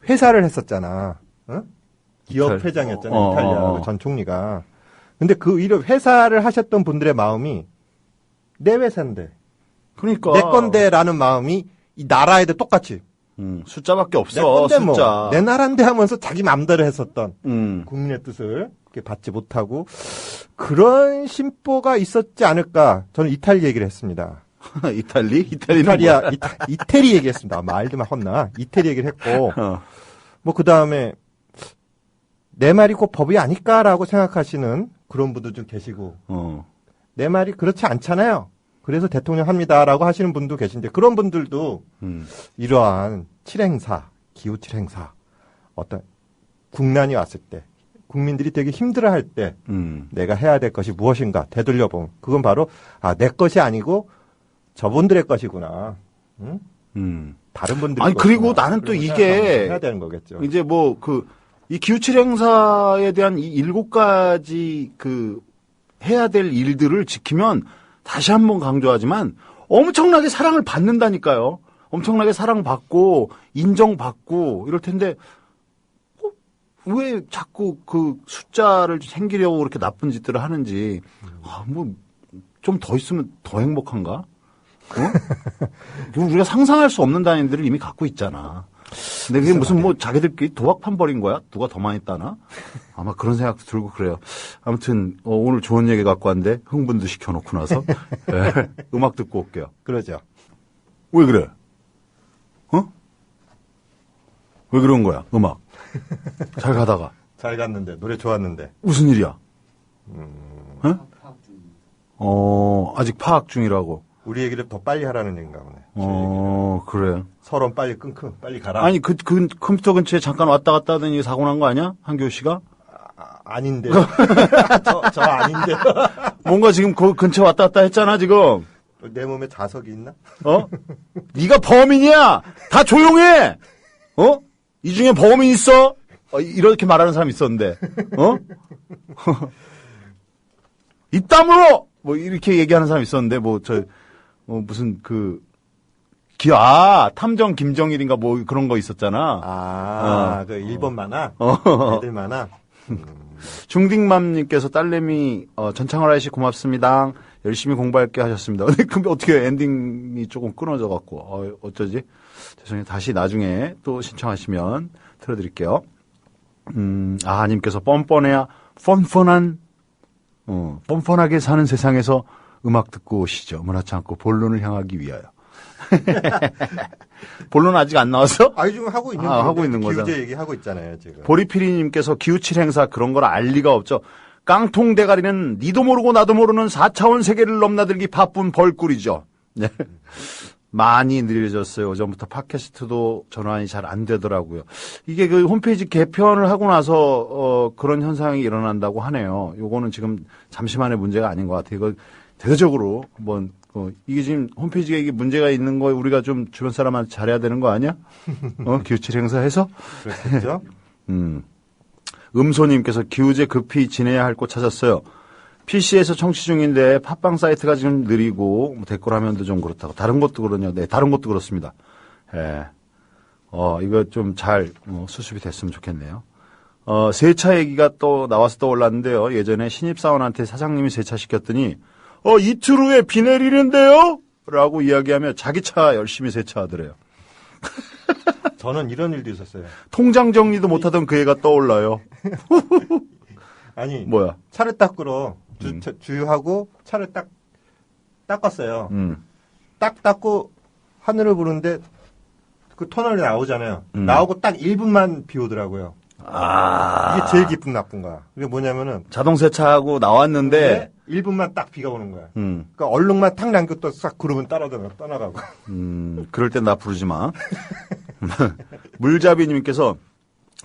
회사를 했었잖아. 기업 회장이었잖아요. 이탈리아 전 총리가. 근데 이런 회사를 하셨던 분들의 마음이 내 회사인데, 그러니까 내 건데라는 마음이 이 나라에도 똑같이. 숫자밖에 없어. 내 건데 숫자. 내 나라인데 하면서 자기 마음대로 했었던 국민의 뜻을 받지 못하고 그런 심보가 있었지 않을까. 저는 이탈리 얘기를 했습니다. 이태리 얘기했습니다. 말도 막 헛나. 이태리 얘기를 했고 뭐 그 다음에 내 말이 꼭 법이 아닐까라고 생각하시는 그런 분도 좀 계시고 내 말이 그렇지 않잖아요. 그래서 대통령 합니다라고 하시는 분도 계신데, 그런 분들도 이러한 칠행사, 기후칠행사, 어떤 국난이 왔을 때, 국민들이 되게 힘들어할 때 내가 해야 될 것이 무엇인가 되돌려보면 그건 바로 내 것이 아니고 저분들의 것이구나. 다른 분들의 아니 그리고 나는 또 이게 해야 되는 거겠죠. 이제 이 기후칠 행사에 대한 이 7가지 해야 될 일들을 지키면, 다시 한번 강조하지만 엄청나게 사랑을 받는다니까요. 엄청나게 사랑받고 인정받고 이럴 텐데, 왜 자꾸 숫자를 챙기려고 그렇게 나쁜 짓들을 하는지. 좀 더 있으면 더 행복한가? 우리가 상상할 수 없는 단위들을 이미 갖고 있잖아. 근데 그게 무슨 자기들끼리 도박판 벌인 거야? 누가 더 많이 따나? 아마 그런 생각도 들고 그래요. 아무튼 오늘 좋은 얘기 갖고 왔는데 흥분도 시켜놓고 나서 네, 음악 듣고 올게요. 그러죠. 왜 그래? 왜 그런 거야? 음악 잘 가다가. 잘 갔는데 노래 좋았는데 무슨 일이야? 아직 파악 중이라고. 우리 얘기를 더 빨리 하라는 얘기인가 보네. 그래요. 서론 빨리 끊고 빨리 가라. 아니, 그 컴퓨터 근처에 잠깐 왔다 갔다 하더니 사고 난 거 아니야? 한교 씨가? 아닌데. 저 아닌데. 뭔가 지금 그 근처 왔다 갔다 했잖아, 지금. 내 몸에 자석이 있나? 네가 범인이야! 다 조용해! 이 중에 범인 있어? 이렇게 말하는 사람 있었는데, 입담으로! 뭐, 이렇게 얘기하는 사람 있었는데, 무슨, 탐정 김정일인가 뭐 그런 거 있었잖아. 그 일본 만화? 애들 만화? 중딩맘님께서 딸내미, 전창월 아저씨 고맙습니다. 열심히 공부할게 하셨습니다. 근데 어떻게 엔딩이 조금 끊어져갖고, 어쩌지? 죄송해요. 다시 나중에 또 신청하시면 틀어드릴게요. 님께서 뻔뻔하게 사는 세상에서 음악 듣고 오시죠. 문화치 않고 본론을 향하기 위하여. 본론 아직 안 나왔어? 지금 하고 있는 하고 있는 거죠. 기우제 얘기 하고 있잖아요, 지금. 보리피리님께서 기우칠 행사 그런 걸 알 리가 없죠. 깡통 대가리는 니도 모르고 나도 모르는 4차원 세계를 넘나들기 바쁜 벌꿀이죠. 네. 많이 느려졌어요. 오전부터 팟캐스트도 전환이 잘 안 되더라고요. 이게 그 홈페이지 개편을 하고 나서 그런 현상이 일어난다고 하네요. 요거는 지금 잠시만의 문제가 아닌 것 같아요. 이거 대대적으로 한번 이게 지금 홈페이지에 이게 문제가 있는 거 우리가 좀 주변 사람한테 잘해야 되는 거 아니야? 기우칠 행사해서? 그렇겠죠. 음소님께서 기우제 급히 지내야 할 곳 찾았어요. PC에서 청취 중인데 팟빵 사이트가 지금 느리고 댓글 화면도 좀 그렇다고. 다른 것도 그러냐? 네, 다른 것도 그렇습니다. 예. 이거 좀 잘 수습이 됐으면 좋겠네요. 세차 얘기가 또 나와서 떠올랐는데요. 예전에 신입사원한테 사장님이 세차 시켰더니 이틀 후에 비 내리는데요? 라고 이야기하며 자기 차 열심히 세차하더래요. 저는 이런 일도 있었어요. 통장 정리도 못하던 그 애가 떠올라요. 아니, 뭐야? 차를 닦으러 주유하고 차를 딱 닦았어요. 딱 닦고 하늘을 보는데 그 터널이 나오잖아요. 나오고 딱 1분만 비 오더라고요. 이게 제일 기분 나쁜 거야. 이게 뭐냐면은 자동 세차하고 나왔는데 1분만 딱 비가 오는 거야. 그러니까 얼룩만 탁 남겼다 싹 그러면 떠나가고. 그럴 땐 나 부르지 마. 물잡이님께서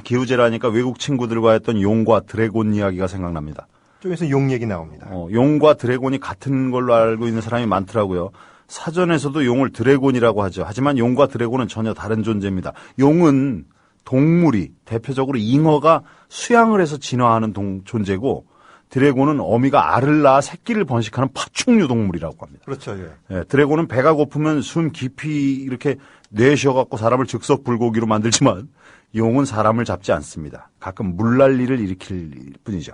기우제라니까 외국 친구들과 했던 용과 드래곤 이야기가 생각납니다. 좀 있으면 용 얘기 나옵니다. 용과 드래곤이 같은 걸로 알고 있는 사람이 많더라고요. 사전에서도 용을 드래곤이라고 하죠. 하지만 용과 드래곤은 전혀 다른 존재입니다. 용은 동물이 대표적으로 잉어가 수양을 해서 진화하는 존재고 드래곤은 어미가 알을 낳아 새끼를 번식하는 파충류 동물이라고 합니다. 그렇죠. 예, 드래곤은 배가 고프면 숨 깊이 이렇게 내쉬어갖고 사람을 즉석 불고기로 만들지만 용은 사람을 잡지 않습니다. 가끔 물난리를 일으킬 뿐이죠.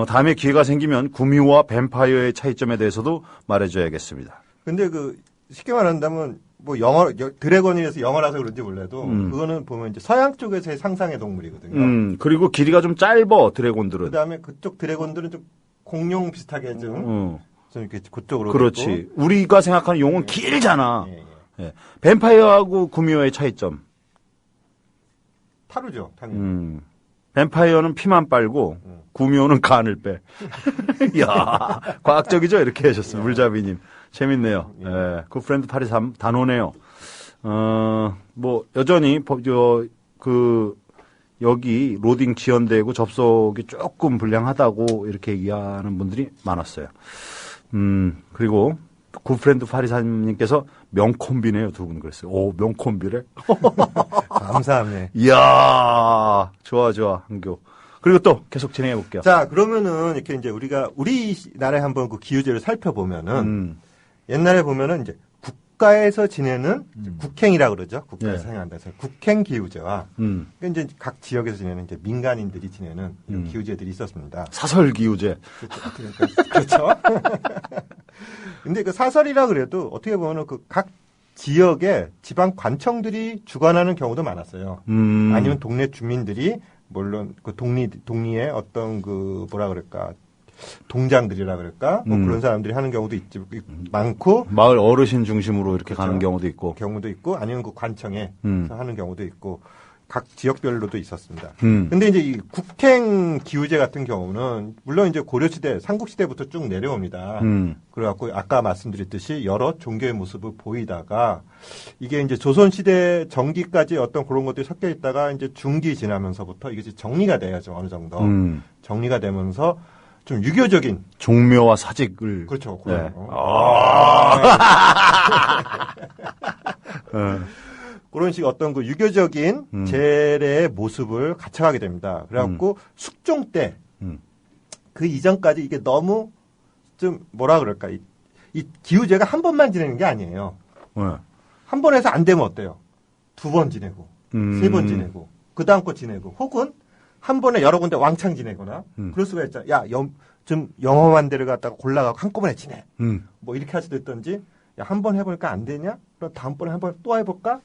다음에 기회가 생기면 구미호와 뱀파이어의 차이점에 대해서도 말해줘야겠습니다. 근데 쉽게 말한다면 드래곤이라서 영어라서 그런지 몰라도 그거는 보면 이제 서양 쪽에서의 상상의 동물이거든요. 그리고 길이가 좀 짧아 드래곤들은. 그다음에 그쪽 드래곤들은 좀 공룡 비슷하게 좀 이렇게 그쪽으로. 그렇지. 있고. 우리가 생각하는 용은 길잖아. 예. 뱀파이어하고 구미호의 차이점. 타루죠, 당연히. 뱀파이어는 피만 빨고 구미호는 간을 빼. 이야, 과학적이죠? 이렇게 하셨어요. 물잡이님. 재밌네요. 예. 굿프렌드 823 단호네요. 여전히, 여기 로딩 지연되고 접속이 조금 불량하다고 이렇게 얘기하는 분들이 많았어요. 그리고 굿프렌드 823님께서 명콤비네요. 두 분 그랬어요. 오, 명콤비래? 감사합니다. 이야, 좋아, 한교. 그리고 또 계속 진행해 볼게요. 자, 그러면은 이렇게 이제 우리나라에 한번 그 기우제를 살펴보면은 옛날에 보면은 이제 국가에서 지내는 국행이라 그러죠. 국가에서 사용한다 해서 국행 기우제와 그러니까 이제 각 지역에서 지내는 이제 민간인들이 지내는 이런 기우제들이 있었습니다. 사설 기우제. 그렇죠. 근데 그 사설이라 그래도 어떻게 보면은 각 지역에 지방 관청들이 주관하는 경우도 많았어요. 아니면 동네 주민들이 물론 그 동리의 어떤 동장들이라 그럴까? 그런 사람들이 하는 경우도 많고. 마을 어르신 중심으로 이렇게 그렇죠. 가는 경우도 있고. 아니면 그 관청에 하는 경우도 있고. 각 지역별로도 있었습니다. 근데 이제 이 국행 기우제 같은 경우는 물론 이제 고려시대, 삼국시대부터 쭉 내려옵니다. 그래갖고 아까 말씀드렸듯이 여러 종교의 모습을 보이다가 이게 이제 조선시대 정기까지 어떤 그런 것들이 섞여 있다가 이제 중기 지나면서부터 이게 이제 정리가 돼야죠. 어느 정도. 정리가 되면서 좀 유교적인 종묘와 사직을 그렇죠. 네. 그런 식 어떤 그 유교적인 제례의 모습을 갖춰가게 됩니다. 그래갖고 숙종 때 그 이전까지 이게 너무 좀 뭐라 그럴까 이 기우제가 한 번만 지내는 게 아니에요. 한 번 해서 안 되면 어때요? 2번 지내고 3번 지내고 그 다음 거 지내고 혹은 한 번에 여러 군데 왕창 지내거나 그럴 수가 있잖아. 야, 좀 영험한 데를 갖다가 골라가고 한꺼번에 지내. 뭐 이렇게 할 수도 있던지 야, 한 번 해보니까 안 되냐? 그럼 다음번에 한 번 또 해볼까?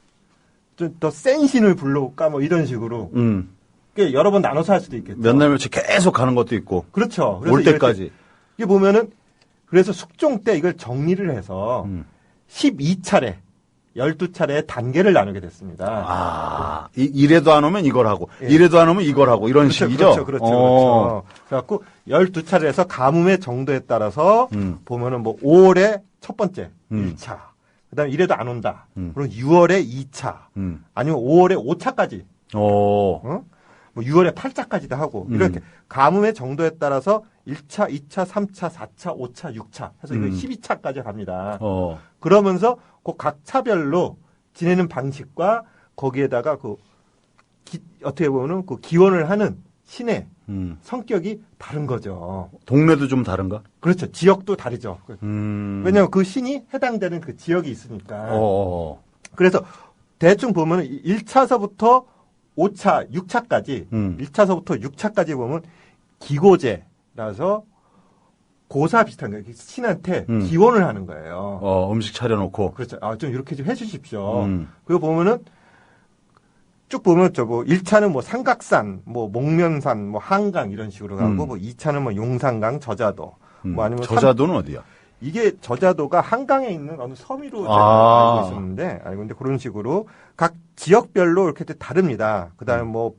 좀 더 센 신을 불러올까? 뭐 이런 식으로. 꽤 여러 번 나눠서 할 수도 있겠죠. 몇 날 며칠 계속 가는 것도 있고. 그렇죠. 올 때까지. 이게 보면은 그래서 숙종 때 이걸 정리를 해서 12차례 12차례의 단계를 나누게 됐습니다. 아, 이래도 안 오면 이걸 하고, 예. 이래도 안 오면 이걸 하고, 이런 그렇죠, 식이죠? 그렇죠. 그래갖고, 12차례에서 가뭄의 정도에 따라서, 보면은 뭐, 5월에 첫 번째, 1차. 그 다음에 이래도 안 온다. 그리고 6월에 2차. 아니면 5월에 5차까지. 뭐 6월에 8차까지도 하고, 이렇게 가뭄의 정도에 따라서 1차, 2차, 3차, 4차, 5차, 6차 해서 이거 12차까지 갑니다. 그러면서 그 각 차별로 지내는 방식과 거기에다가 어떻게 보면은 그 기원을 하는 신의 성격이 다른 거죠. 동네도 좀 다른가? 그렇죠. 지역도 다르죠. 왜냐하면 그 신이 해당되는 그 지역이 있으니까. 그래서 대충 보면 1차서부터 5차, 6차까지, 1차서부터 6차까지 보면 기고제라서 고사 비슷한 거예요. 신한테 기원을 하는 거예요. 음식 차려놓고. 그렇죠. 아, 좀 이렇게 좀 해주십시오. 그리고 보면은 쭉 보면 뭐 1차는 뭐 삼각산, 뭐 목면산, 뭐 한강 이런 식으로 가고 뭐 2차는 뭐 용산강, 저자도. 뭐 아니면 저자도는 어디야? 이게 저자도가 한강에 있는 어느 섬으로 알고 있었는데, 근데 그런 식으로 각 지역별로 이렇게 다릅니다. 그 다음에 뭐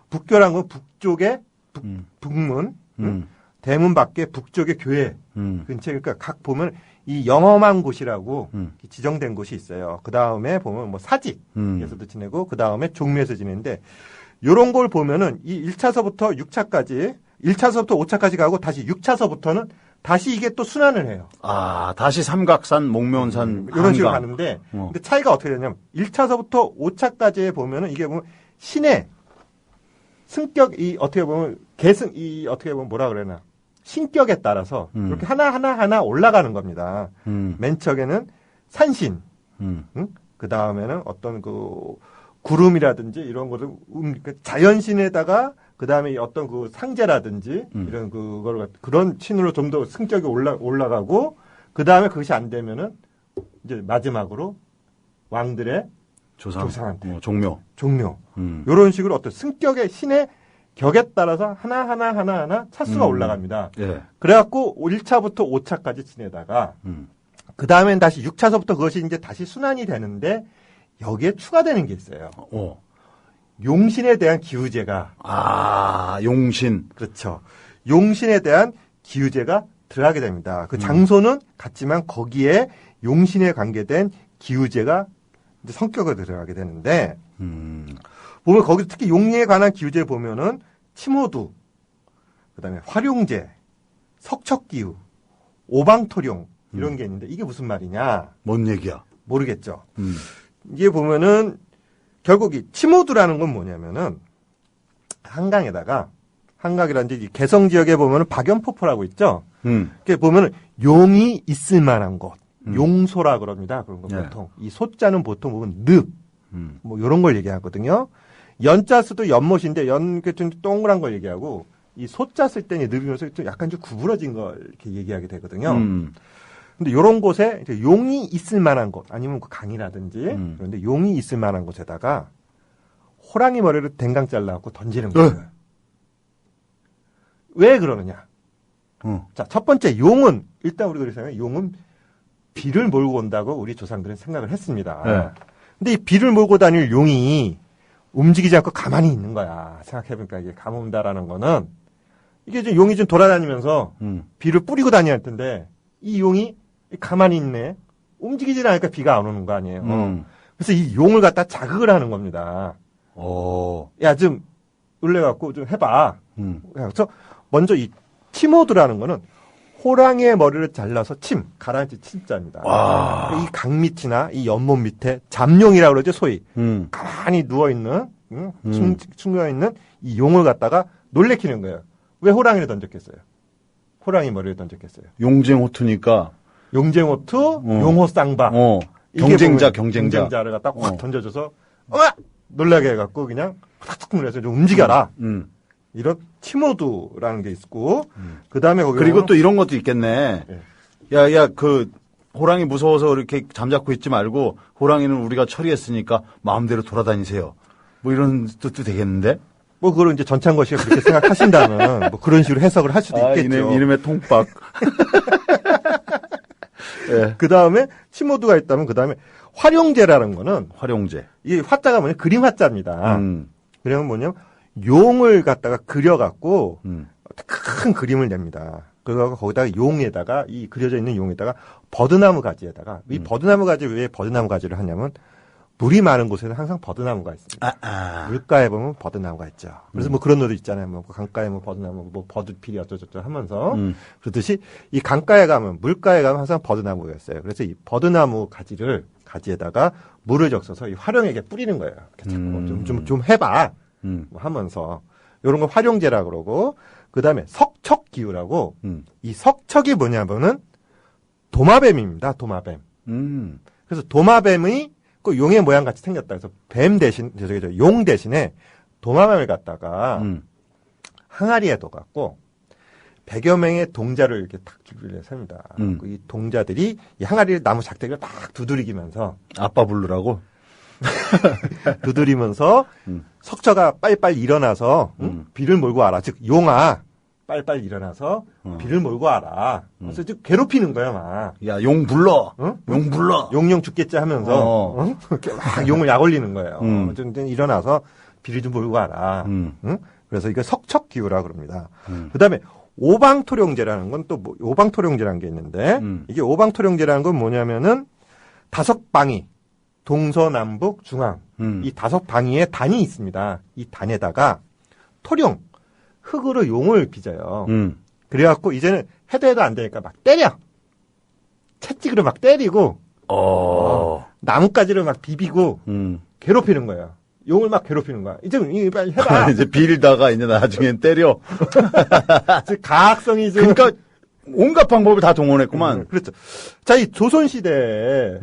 북교라는 건 북쪽의 북문, 대문 밖에 북쪽의 교회 근처에, 그러니까 각 보면 이 영험한 곳이라고 지정된 곳이 있어요. 그 다음에 보면 뭐 사직에서도 지내고, 그 다음에 종묘에서 지내는데, 요런 걸 보면은 이 1차서부터 6차까지, 1차서부터 5차까지 가고 다시 6차서부터는 다시 이게 또 순환을 해요. 아, 다시 삼각산, 목면산, 이런 식으로 가는데, 근데 차이가 어떻게 되냐면, 1차서부터 5차까지에 보면은 이게 보면 신의 승격이 어떻게 보면 어떻게 보면 뭐라 그러나 신격에 따라서 이렇게 하나 올라가는 겁니다. 맨 척에는 산신, 그 다음에는 어떤 그 구름이라든지 이런 거를 자연신에다가 그 다음에 어떤 그 상제라든지 이런 그런 신으로 좀 더 승격이 올라가고, 그 다음에 그것이 안 되면은 이제 마지막으로 왕들의 조상한테 종묘. 이런 식으로 어떤 승격의 신의 격에 따라서 하나 차수가 올라갑니다. 예. 그래갖고 1차부터 5차까지 지내다가 그 다음엔 다시 6차서부터 그것이 이제 다시 순환이 되는데, 여기에 추가되는 게 있어요. 용신에 대한 기우제가. 용신. 그렇죠. 용신에 대한 기우제가 들어가게 됩니다. 그 장소는 같지만 거기에 용신에 관계된 기우제가 이제 성격을 들어가게 되는데, 보면 거기 특히 용에 관한 기우제 보면은 치모두, 그 다음에 활용제, 석척기우, 오방토룡 이런 게 있는데, 이게 무슨 말이냐? 뭔 얘기야? 모르겠죠. 이게 보면은 결국 이 치모두라는 건 뭐냐면은 한강이라든지 개성 지역에 보면은 박연포포라고 있죠. 이렇게 보면은 용이 있을 만한 곳, 용소라 그럽니다. 그런 거 보통. 이 소자는 보통 보면 늪, 뭐 이런 걸 얘기하거든요. 연자 쓰도 연못인데 좀 동그란 걸 얘기하고, 이 소자 쓸 때는 늪이면서 좀 약간 좀 구부러진 걸 이렇게 얘기하게 되거든요. 근데 이런 곳에 이제 용이 있을 만한 곳, 아니면 그 강이라든지, 그런데 용이 있을 만한 곳에다가 호랑이 머리를 댕강 잘라갖고 던지는 거예요. 왜 그러느냐? 자, 첫 번째, 용은, 일단 우리가 그렇게 생각해요. 용은 비를 몰고 온다고 우리 조상들은 생각을 했습니다. 근데 이 비를 몰고 다닐 용이 움직이지 않고 가만히 있는 거야. 생각해보니까 이게 가뭄다라는 거는 이게 좀 용이 좀 돌아다니면서 비를 뿌리고 다녀야 할 텐데 이 용이 가만히 있네. 움직이질 않으니까 비가 안 오는 거 아니에요. 그래서 이 용을 갖다 자극을 하는 겁니다. 야, 좀 놀래갖고 좀 해봐. 그래서 먼저 이 치모드라는 거는 호랑이의 머리를 잘라서 가라앉힌 침자입니다. 이 강 밑이나 이 연못 밑에 잠룡이라고 그러죠, 소위. 가만히 누워있는, 숨겨있는 이 용을 갖다가 놀래키는 거예요. 왜 호랑이를 던졌겠어요? 호랑이 머리를 던졌겠어요? 용쟁호투니까. 용쟁호투, 용호쌍바. 경쟁자를 갖다가 확 던져줘서, 놀라게 해갖고 그냥 탁탁 놀라서 좀 움직여라. 이런 치모드라는 게 있고, 그 다음에 거기. 그리고 또 이런 것도 있겠네. 야, 호랑이 무서워서 이렇게 잠자코 있지 말고, 호랑이는 우리가 처리했으니까 마음대로 돌아다니세요. 뭐 이런 뜻도 되겠는데? 뭐, 그걸 이제 전창거 씨가 그렇게 생각하신다면, 뭐 그런 식으로 해석을 할 수도 있겠죠. 이름의 통박. 예. 그 다음에 치모드가 있다면, 그 다음에 활용제라는 거는. 활용제. 이 화자가 뭐냐, 그림 화자입니다. 그러면 뭐냐면, 용을 갖다가 그려갖고, 큰 그림을 냅니다. 그리고 거기다가 용에다가, 이 그려져 있는 용에다가, 버드나무 가지에다가, 이 버드나무 가지, 왜 버드나무 가지를 하냐면, 물이 많은 곳에는 항상 버드나무가 있습니다. 물가에 보면 버드나무가 있죠. 그래서 뭐 그런 노래 있잖아요. 뭐 강가에 뭐 버드나무, 뭐 버드필이 어쩌저쩌 하면서. 그렇듯이 이 강가에 가면, 물가에 가면 항상 버드나무가 있어요. 그래서 이 버드나무 가지에다가 물을 적셔서 이 활용에게 뿌리는 거예요. 좀 해봐. 뭐 하면서. 요런 거 활용제라 그러고, 그 다음에 석척기우라고, 이 석척이 뭐냐면은 도마뱀입니다. 도마뱀. 그래서 도마뱀의 그 용의 모양 같이 생겼다. 그래서 용 대신에 도마뱀을 갖다가 항아리에 둬갖고 100여 명의 동자를 이렇게 탁 준비를 해서 합니다. 이 동자들이 이 항아리를 나무 작대기를 딱 두드리면서 아빠 부르라고? 두드리면서 석처가 빨리빨리 일어나서 비를 몰고 와라. 즉 용아 빨리빨리 일어나서 비를 몰고 와라. 그래서 즉 괴롭히는 거야 막. 야, 용 불러. 용 불러. 용령 죽겠지 하면서 막 용을 약 올리는 거예요. 좀 일어나서 비를 좀 몰고 와라. 그래서 이거 석척기우라 그럽니다. 그다음에 오방토룡제라는 건 또 뭐, 오방토룡제라는 게 있는데 이게 오방토룡제라는 건 뭐냐면은 5방이 동서남북 중앙 이 5방위에 단이 있습니다. 이 단에다가 토룡 흙으로 용을 빚어요. 그래갖고 이제는 해도 안 되니까 막 때려. 채찍으로 막 때리고 나뭇가지로 막 비비고 괴롭히는 거예요. 용을 막 괴롭히는 거야. 이제 빨리 해봐. 이제 빌다가 이제 나중엔 때려. 가학성이 좀. 그러니까 온갖 방법을 다 동원했구만. 그렇죠. 자, 이 조선시대에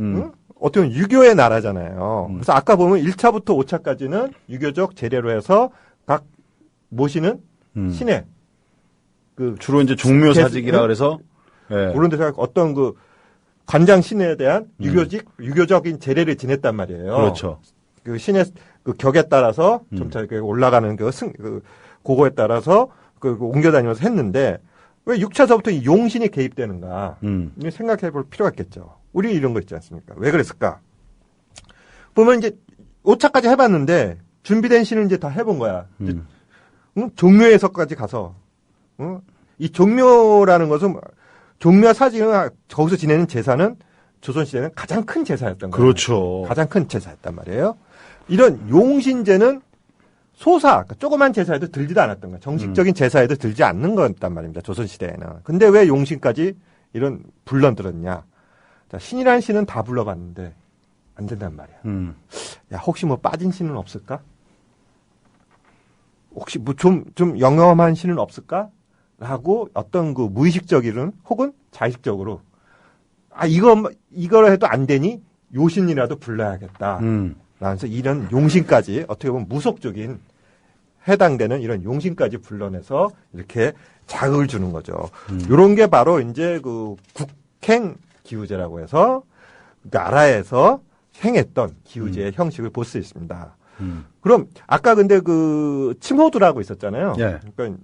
어떻게 보면 유교의 나라잖아요. 그래서 아까 보면 1차부터 5차까지는 유교적 재래로 해서 각 모시는 신의 그 주로 이제 종묘사직이라 그래서 그런 데서 어떤 그 관장 신에 대한 유교적인 재래를 지냈단 말이에요. 그렇죠. 그 신의 그 격에 따라서 점차 이렇게 올라가는 그 고거에 따라서 그 옮겨 다니면서 했는데 왜 6차서부터 이 용신이 개입되는가? 생각해 볼 필요가 있겠죠. 우리 이런 거 있지 않습니까? 왜 그랬을까? 보면 이제 5차까지 해봤는데 준비된 신을 이제 다 해본 거야. 종묘에서까지 가서 이 종묘라는 것은 종묘 사직은 거기서 지내는 제사는 조선시대는 가장 큰 제사였던 거예요. 그렇죠. 가장 큰 제사였단 말이에요. 이런 용신제는 그러니까 조그만 제사에도 들지도 않았던 거예요. 정식적인 제사에도 들지 않는 거였단 말입니다. 조선시대에는. 근데 왜 용신까지 이런 불러들었냐. 자, 신이라는 신은 다 불러봤는데 안 된단 말이야. 야, 혹시 뭐 빠진 신은 없을까? 혹시 뭐 좀 영험한 신은 없을까? 라고 어떤 그 무의식적인 혹은 자의식적으로 이걸 해도 안 되니 요신이라도 불러야겠다. 라면서 이런 용신까지 어떻게 보면 무속적인 해당되는 이런 용신까지 불러내서 이렇게 자극을 주는 거죠. 요런 게 바로 이제 그 국행 기우제라고 해서 나라에서 행했던 기우제의 형식을 볼 수 있습니다. 그럼 아까 근데 그 침호두라고 있었잖아요. 예. 그러니까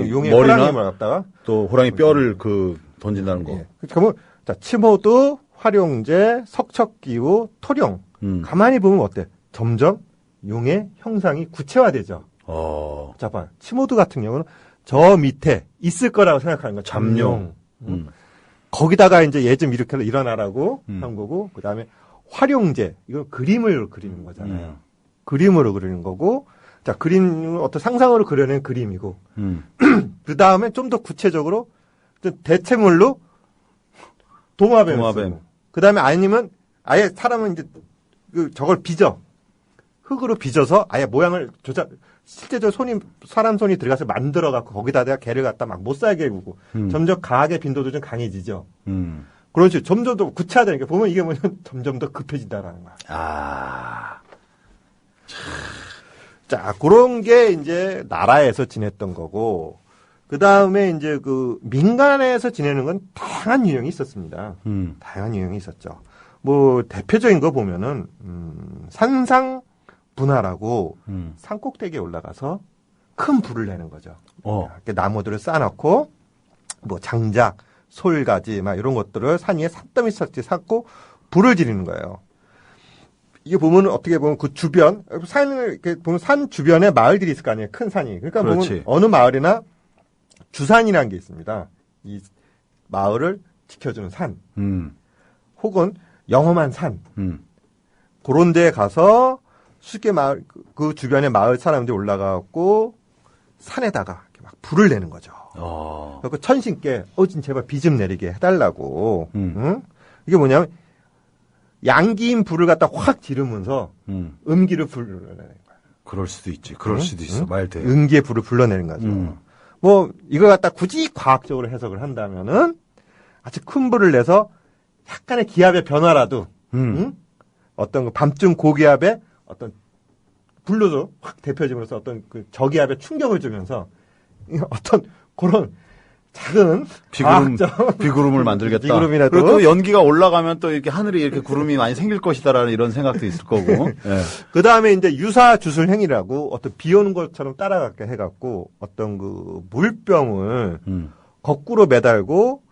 용의 호랑이를 갖다가 또 호랑이 뼈를 던진다는 거. 예. 그러면 자, 침호두, 활용제, 석척기우, 토룡. 가만히 보면 어때? 점점 용의 형상이 구체화되죠. 자, 봐. 치모드 같은 경우는 저 밑에 있을 거라고 생각하는 거예요. 잠룡. 거기다가 이제 얘 좀 이렇게 일어나라고 한 거고, 그 다음에 활용제. 이건 그림을 그리는 거잖아요. 그림으로 그리는 거고, 자, 그림, 어떤 상상으로 그려낸 그림이고, 그 다음에 좀 더 구체적으로, 좀 대체물로 도마뱀. 그 다음에 아니면 아예 사람은 이제 저걸 빚어. 흙으로 빚어서 아예 모양을 실제적으로 사람 손이 들어가서 만들어갖고 거기다 내가 개를 갖다 막 못 살게 해주고 점점 과학의 빈도도 좀 강해지죠. 그런 식으로 점점 더 구체화되니까 보면 이게 뭐냐면 점점 더 급해진다라는 거야. 자, 그런 게 이제 나라에서 지냈던 거고, 그 다음에 이제 그 민간에서 지내는 건 다양한 유형이 있었습니다. 다양한 유형이 있었죠. 뭐 대표적인 거 보면은 산상 분화라고 산꼭대기에 올라가서 큰 불을 내는 거죠. 이렇게 나무들을 쌓아놓고 뭐 장작, 솔가지 막 이런 것들을 산 위에 산더미 쌓고 불을 지르는 거예요. 이게 보면 어떻게 보면 그 주변 산을 이렇게 보면 산 주변에 마을들이 있을 거 아니에요. 큰 산이. 그러니까 그렇지. 보면 어느 마을이나 주산이라는 게 있습니다. 이 마을을 지켜주는 산. 혹은 영험한 산. 그런 데에 가서 쉽게 마을 그 주변에 마을 사람들이 올라가고 산에다가 이렇게 막 불을 내는 거죠. 그리고 천신께 진 제발 비 좀 내리게 해달라고. 응? 이게 뭐냐면 양기인 불을 갖다 확 지르면서 음기를 불러내는 거야. 그럴 수도 있지. 그럴 수도 있어. 말 돼. 음기의 불을 불러내는 거죠. 뭐 이걸 갖다 굳이 과학적으로 해석을 한다면은 아주 큰 불을 내서 약간의 기압의 변화라도 응? 어떤 그 밤중 고기압의 어떤 불로도 확 데펴지면서 어떤 그 저기압에 충격을 주면서 어떤 그런 작은 비구름을 만들겠다. 비구름이라도. 그리고 또 연기가 올라가면 또 이렇게 하늘에 이렇게 구름이 많이 생길 것이다라는 이런 생각도 있을 거고. 네. 그 다음에 이제 유사주술 행위라고 어떤 비 오는 것처럼 따라가게 해갖고 어떤 그 물병을 거꾸로 매달고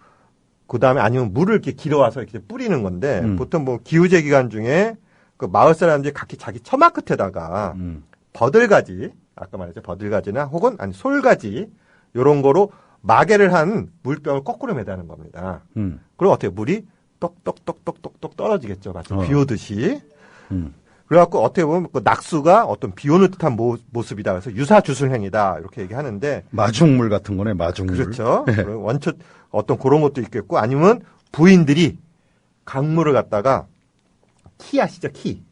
그 다음에 아니면 물을 이렇게 길어와서 이렇게 뿌리는 건데 보통 뭐 기우제 기간 중에 그 마을 사람들이 각기 자기 처마 끝에다가 버들가지, 아까 말했죠. 버들가지나 혹은 아니 솔가지 요런 거로 마개를 한 물병을 거꾸로 매다는 겁니다. 그럼 어떻게 물이 똑똑똑똑똑똑 떨어지겠죠. 마치 비 오듯이. 그래갖고 어떻게 보면 그 낙수가 어떤 비 오는 듯한 모습이다. 그래서 유사주술행위다. 이렇게 얘기하는데. 마중물 같은 거네, 마중물. 그렇죠. 원초 어떤 그런 것도 있겠고 아니면 부인들이 강물을 갖다가 키 아시죠? 키.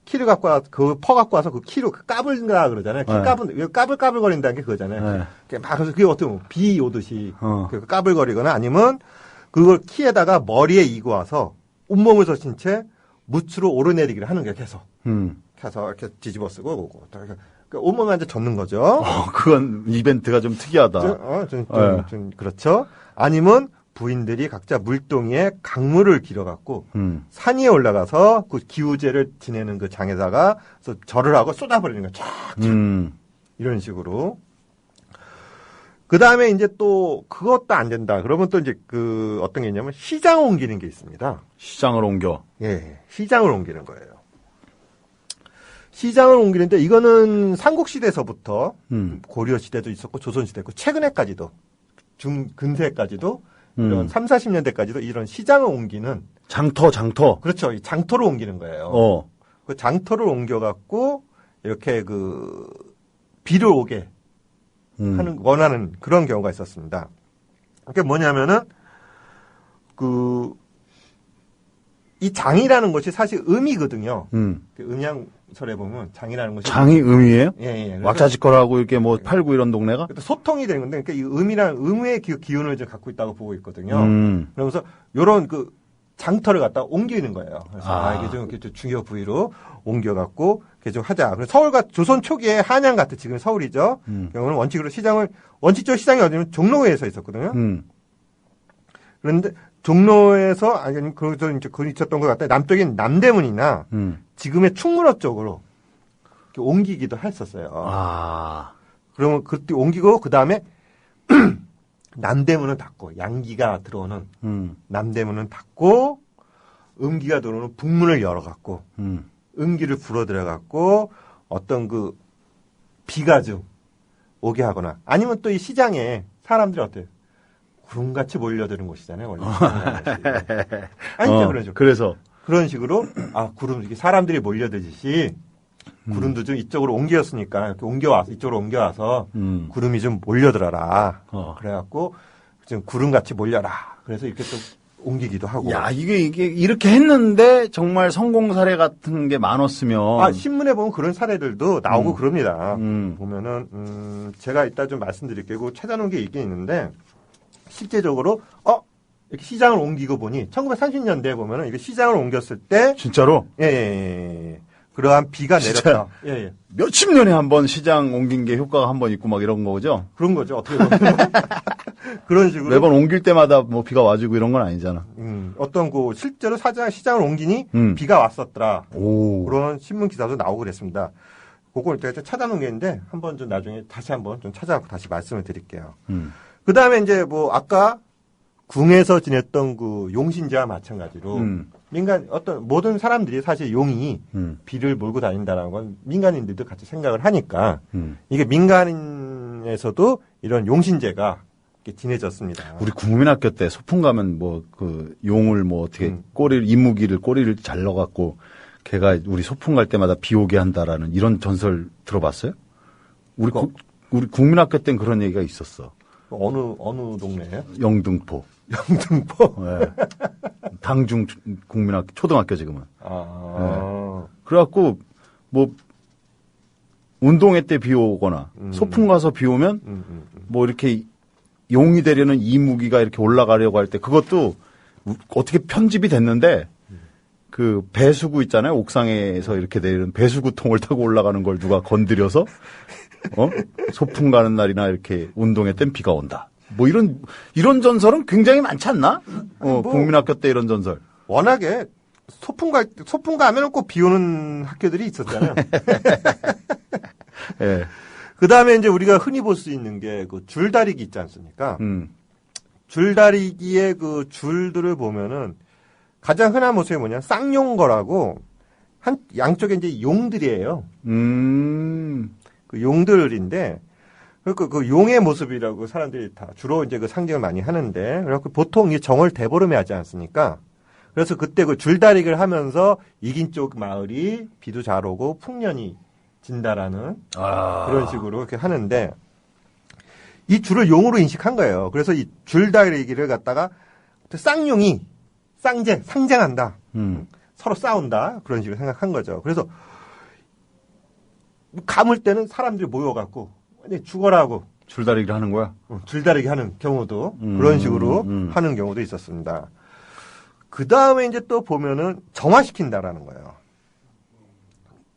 키를 갖고 와서 퍼 갖고 와서 그 키로 까불라 그러잖아요. 키 까불까불거린다는 게 그거잖아요. 네. 막 그래서 그게 어떻게 보면 비 오듯이 까불거리거나 아니면 그걸 키에다가 머리에 이고 와서 온몸을 젖힌 채 무추로 오르내리기를 하는 거예요. 계속. 계속 이렇게 뒤집어 쓰고 오고. 그러니까 온몸에 완전 젖는 거죠. 그건 이벤트가 좀 특이하다. 좀 그렇죠. 아니면 부인들이 각자 물동이에 강물을 길어갖고 산 위에 올라가서 그 기우제를 지내는 그 장에다가 절을 하고 쏟아버리는 거야. 쫙. 이런 식으로. 그 다음에 이제 또 그것도 안 된다. 그러면 또 이제 그 어떤 게 있냐면 시장을 옮기는 게 있습니다. 시장을 옮겨. 예, 시장을 옮기는 거예요. 시장을 옮기는데 이거는 삼국시대에서부터 고려시대도 있었고 조선시대 있고 최근에까지도 근세까지도 이런 3, 40년대까지도 이런 시장을 옮기는 장터. 그렇죠. 이 장터를 옮기는 거예요. 그 장터를 옮겨갖고 이렇게 그 비를 오게 원하는 그런 경우가 있었습니다. 그게 뭐냐면은 이 장이라는 것이 사실 음이거든요. 그 음양설에 보면 장이라는 것이 장이 음이에요? 예. 왁자지껄하고 이렇게 뭐 팔고 이런 동네가? 소통이 되는 건데, 그러니까 이 음이란 음의 기운을 좀 갖고 있다고 보고 있거든요. 그러면서 요런 그 장터를 갖다 옮기는 거예요. 그래서 이게 좀 이렇게 중요 부위로 옮겨갖고 계속 하자. 그래서 서울과 조선 초기에 한양 같은 지금 서울이죠. 경우는 원칙적으로 시장이 어디냐면 종로에서 있었거든요. 그런데 종로에서 아니 그래서 이제 그 있었던 것 같아요. 남쪽인 남대문이나 지금의 충무로 쪽으로 옮기기도 했었어요. 그러면 그때 옮기고 그 다음에 남대문은 닫고 양기가 들어오는 남대문은 닫고 음기가 들어오는 북문을 열어갖고 응기를 불어 들어갖고 어떤 그 비가 좀 오게 하거나 아니면 또 이 시장에 사람들이 어때요? 구름같이 몰려드는 곳이잖아요, 원래. 아니죠, 그런 식으로. 그래서 그런 식으로 구름 이렇게 사람들이 몰려들듯이 구름도 좀 이쪽으로 옮겼으니까 이렇게 옮겨와서 이쪽으로 옮겨와서 구름이 좀 몰려들어라. 그래갖고 좀 구름같이 몰려라. 그래서 이렇게 또 옮기기도 하고. 야, 이게 이렇게 했는데 정말 성공 사례 같은 게 많았으면. 신문에 보면 그런 사례들도 나오고 그럽니다. 보면은, 제가 이따 좀 말씀드릴게요. 그거 찾아놓은 게 있긴 있는데, 실제적으로, 이렇게 시장을 옮기고 보니, 1930년대에 보면은, 이게 시장을 옮겼을 때. 진짜로? 예. 그러한 비가 내렸다. 예. 몇십 년에 한 번 시장 옮긴 게 효과가 한 번 있고 막 이런 거죠? 그런 거죠, 어떻게 보면. 그런 식으로. 매번 옮길 때마다 뭐 비가 와주고 이런 건 아니잖아. 어떤 실제로 시장을 옮기니 비가 왔었더라. 그런 신문 기사도 나오고 그랬습니다. 그걸 제가 찾아놓은 게 있는데, 한번 좀 나중에 다시 한번 좀 찾아갖고 다시 말씀을 드릴게요. 그 다음에 이제 아까 궁에서 지냈던 그 용신제와 마찬가지로 모든 사람들이 사실 용이 비를 몰고 다닌다는 건 민간인들도 같이 생각을 하니까 이게 민간인에서도 이런 용신제가 이렇게 지내졌습니다. 우리 국민학교 때 소풍 가면 용을 어떻게 꼬리를 잘라갖고 걔가 우리 소풍 갈 때마다 비 오게 한다라는 이런 전설 들어봤어요? 우리 국민학교 땐 그런 얘기가 있었어. 어느 동네예요? 영등포. 네. 당중 국민학교, 초등학교 지금은. 네. 그래갖고, 운동회 때 비 오거나, 소풍 가서 비 오면, 이렇게 용이 되려는 이무기가 이렇게 올라가려고 할 때, 그것도 어떻게 편집이 됐는데, 그 배수구 있잖아요. 옥상에서 이렇게 내리는 배수구 통을 타고 올라가는 걸 누가 건드려서, 소풍 가는 날이나 이렇게 운동회 땐 비가 온다. 이런 전설은 굉장히 많지 않나? 국민학교 때 이런 전설. 워낙에 소풍 가면 꼭 비 오는 학교들이 있었잖아요. 네. 그 다음에 이제 우리가 흔히 볼 수 있는 게 그 줄다리기 있지 않습니까? 줄다리기의 그 줄들을 보면은 가장 흔한 모습이 뭐냐? 쌍용거라고 양쪽에 이제 용들이에요. 그 용들인데, 그 용의 모습이라고 사람들이 다 주로 이제 그 상징을 많이 하는데, 그래갖고 보통 이 정월 대보름에 하지 않습니까? 그래서 그때 그 줄다리기를 하면서 이긴 쪽 마을이 비도 잘 오고 풍년이 진다라는 그런 식으로 이렇게 하는데, 이 줄을 용으로 인식한 거예요. 그래서 이 줄다리기를 갖다가 쌍용이 상징한다. 서로 싸운다. 그런 식으로 생각한 거죠. 그래서 감을 때는 사람들이 모여갖고 죽어라고 줄다리기를 하는 거야? 줄다리기 하는 경우도 그런 식으로 하는 경우도 있었습니다. 그 다음에 이제 또 보면은 정화시킨다라는 거예요.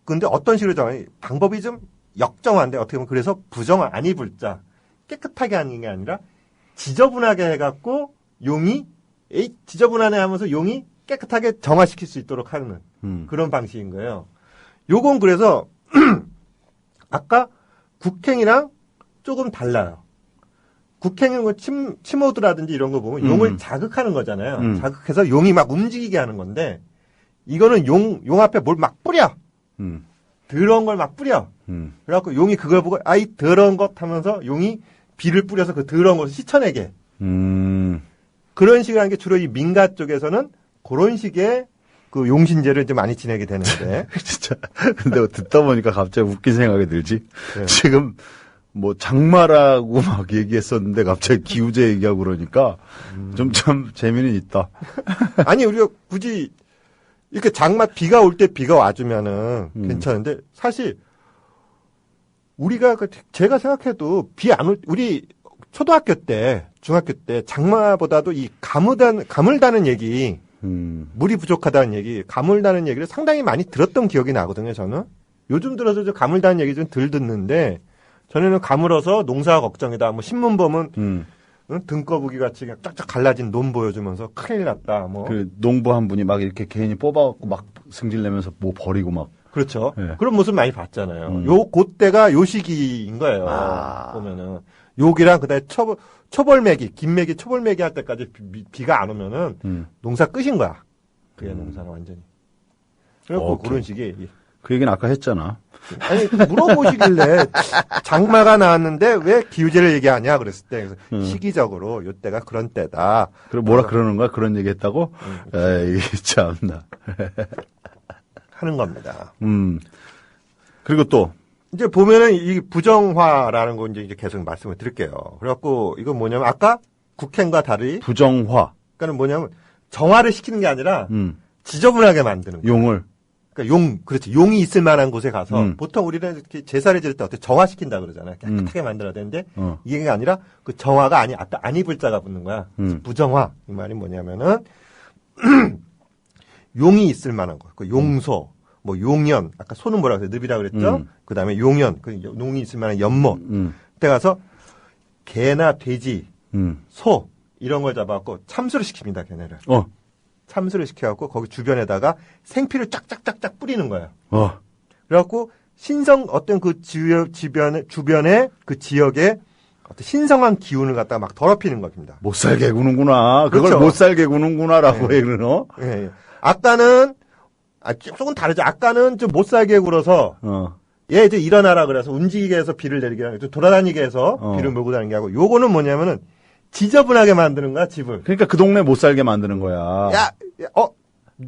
근데 어떤 식으로 방법이 좀 역정화인데 어떻게 보면 그래서 부정화 아니 불자 깨끗하게 하는 게 아니라 지저분하게 해갖고 용이 지저분하네 하면서 용이 깨끗하게 정화시킬 수 있도록 하는 그런 방식인 거예요. 요건 그래서 아까 국행이랑 조금 달라요. 국행은 뭐 침오드라든지 이런 거 보면 용을 자극하는 거잖아요. 자극해서 용이 막 움직이게 하는 건데 이거는 용 앞에 뭘 막 뿌려. 더러운 걸 막 뿌려. 그래갖고 용이 그걸 보고 아이 더러운 것 하면서 용이 비를 뿌려서 그 더러운 것을 씻어내게. 그런 식으로 하는 게 주로 이 민가 쪽에서는 그런 식의 그 용신제를 좀 많이 지내게 되는데. 진짜. 근데 듣다 보니까 갑자기 웃긴 생각이 들지. 네. 지금 장마라고 막 얘기했었는데 갑자기 기후제 얘기하고 그러니까 좀 참 재미는 있다. 아니, 우리가 굳이 이렇게 비가 올 때 비가 와주면은 괜찮은데 사실 우리가 제가 생각해도 우리 초등학교 때, 중학교 때 장마보다도 이 감을 다는 얘기, 물이 부족하다는 얘기, 감을 다는 얘기를 상당히 많이 들었던 기억이 나거든요, 저는. 요즘 들어서 감을 다는 얘기 좀 덜 듣는데, 전에는 가물어서 농사 걱정이다. 신문 보면, 등꺼부기 같이 그냥 쫙쫙 갈라진 논 보여주면서 큰일 났다, 그 농부 한 분이 막 이렇게 괜히 뽑아갖고 막 승질내면서 버리고 막. 그렇죠. 네. 그런 모습 많이 봤잖아요. 그때가 요 시기인 거예요. 보면은. 요기랑 그다음에 초벌매기, 긴매기, 초벌매기 할 때까지 비가 안 오면은 농사 끝인 거야. 그게 농사가 완전히. 그래갖고 그런 식의. 그 얘기는 아까 했잖아. 아니, 물어보시길래 장마가 나왔는데 왜 기우제를 얘기하냐 그랬을 때 그래서 시기적으로 요때가 그런 때다. 그럼 뭐라 그러는 거야? 그런 얘기 했다고? 에이, 참나. 하는 겁니다. 그리고 또 이제 보면은 이 부정화라는 거 이제 계속 말씀을 드릴게요. 그래갖고 이건 뭐냐면 아까 국행과 달리 부정화. 그러니까는 뭐냐면 정화를 시키는 게 아니라 지저분하게 만드는 거예요. 용을. 그러니까 그렇지. 용이 있을 만한 곳에 가서 보통 우리는 이렇게 제사를 지을 때 어떻게 정화시킨다 그러잖아요. 깨끗하게 만들어야 되는데 이게 아니라 그 정화가 앞에 안이불자가 붙는 거야. 부정화. 이 말이 뭐냐면은 용이 있을 만한 거. 그 용소, 뭐 용연. 아까 소는 뭐라 그랬어요? 늪이라 그랬죠? 그 다음에 용연. 그 용이 있을 만한 연못. 그때 가서 개나 돼지, 소 이런 걸 잡아갖고 참수를 시킵니다. 걔네를. 참수를 시켜갖고 거기 주변에다가 생피를 쫙쫙쫙쫙 뿌리는 거예요. 그래갖고 어떤 그 주변에 그 지역에 어떤 신성한 기운을 갖다가 막 더럽히는 겁니다. 못 살게 구는구나. 그걸 그렇죠. 못 살게 구는구나라고 얘기는 예. 아까는 조금 다르죠. 아까는 좀 못 살게 굴어서 얘 이제 일어나라 그래서 움직이게 해서 비를 내리게 하고 돌아다니게 해서 비를 몰고 다니게 하고 요거는 뭐냐면은 지저분하게 만드는 거야, 집을. 그러니까 그 동네 못 살게 만드는 거야.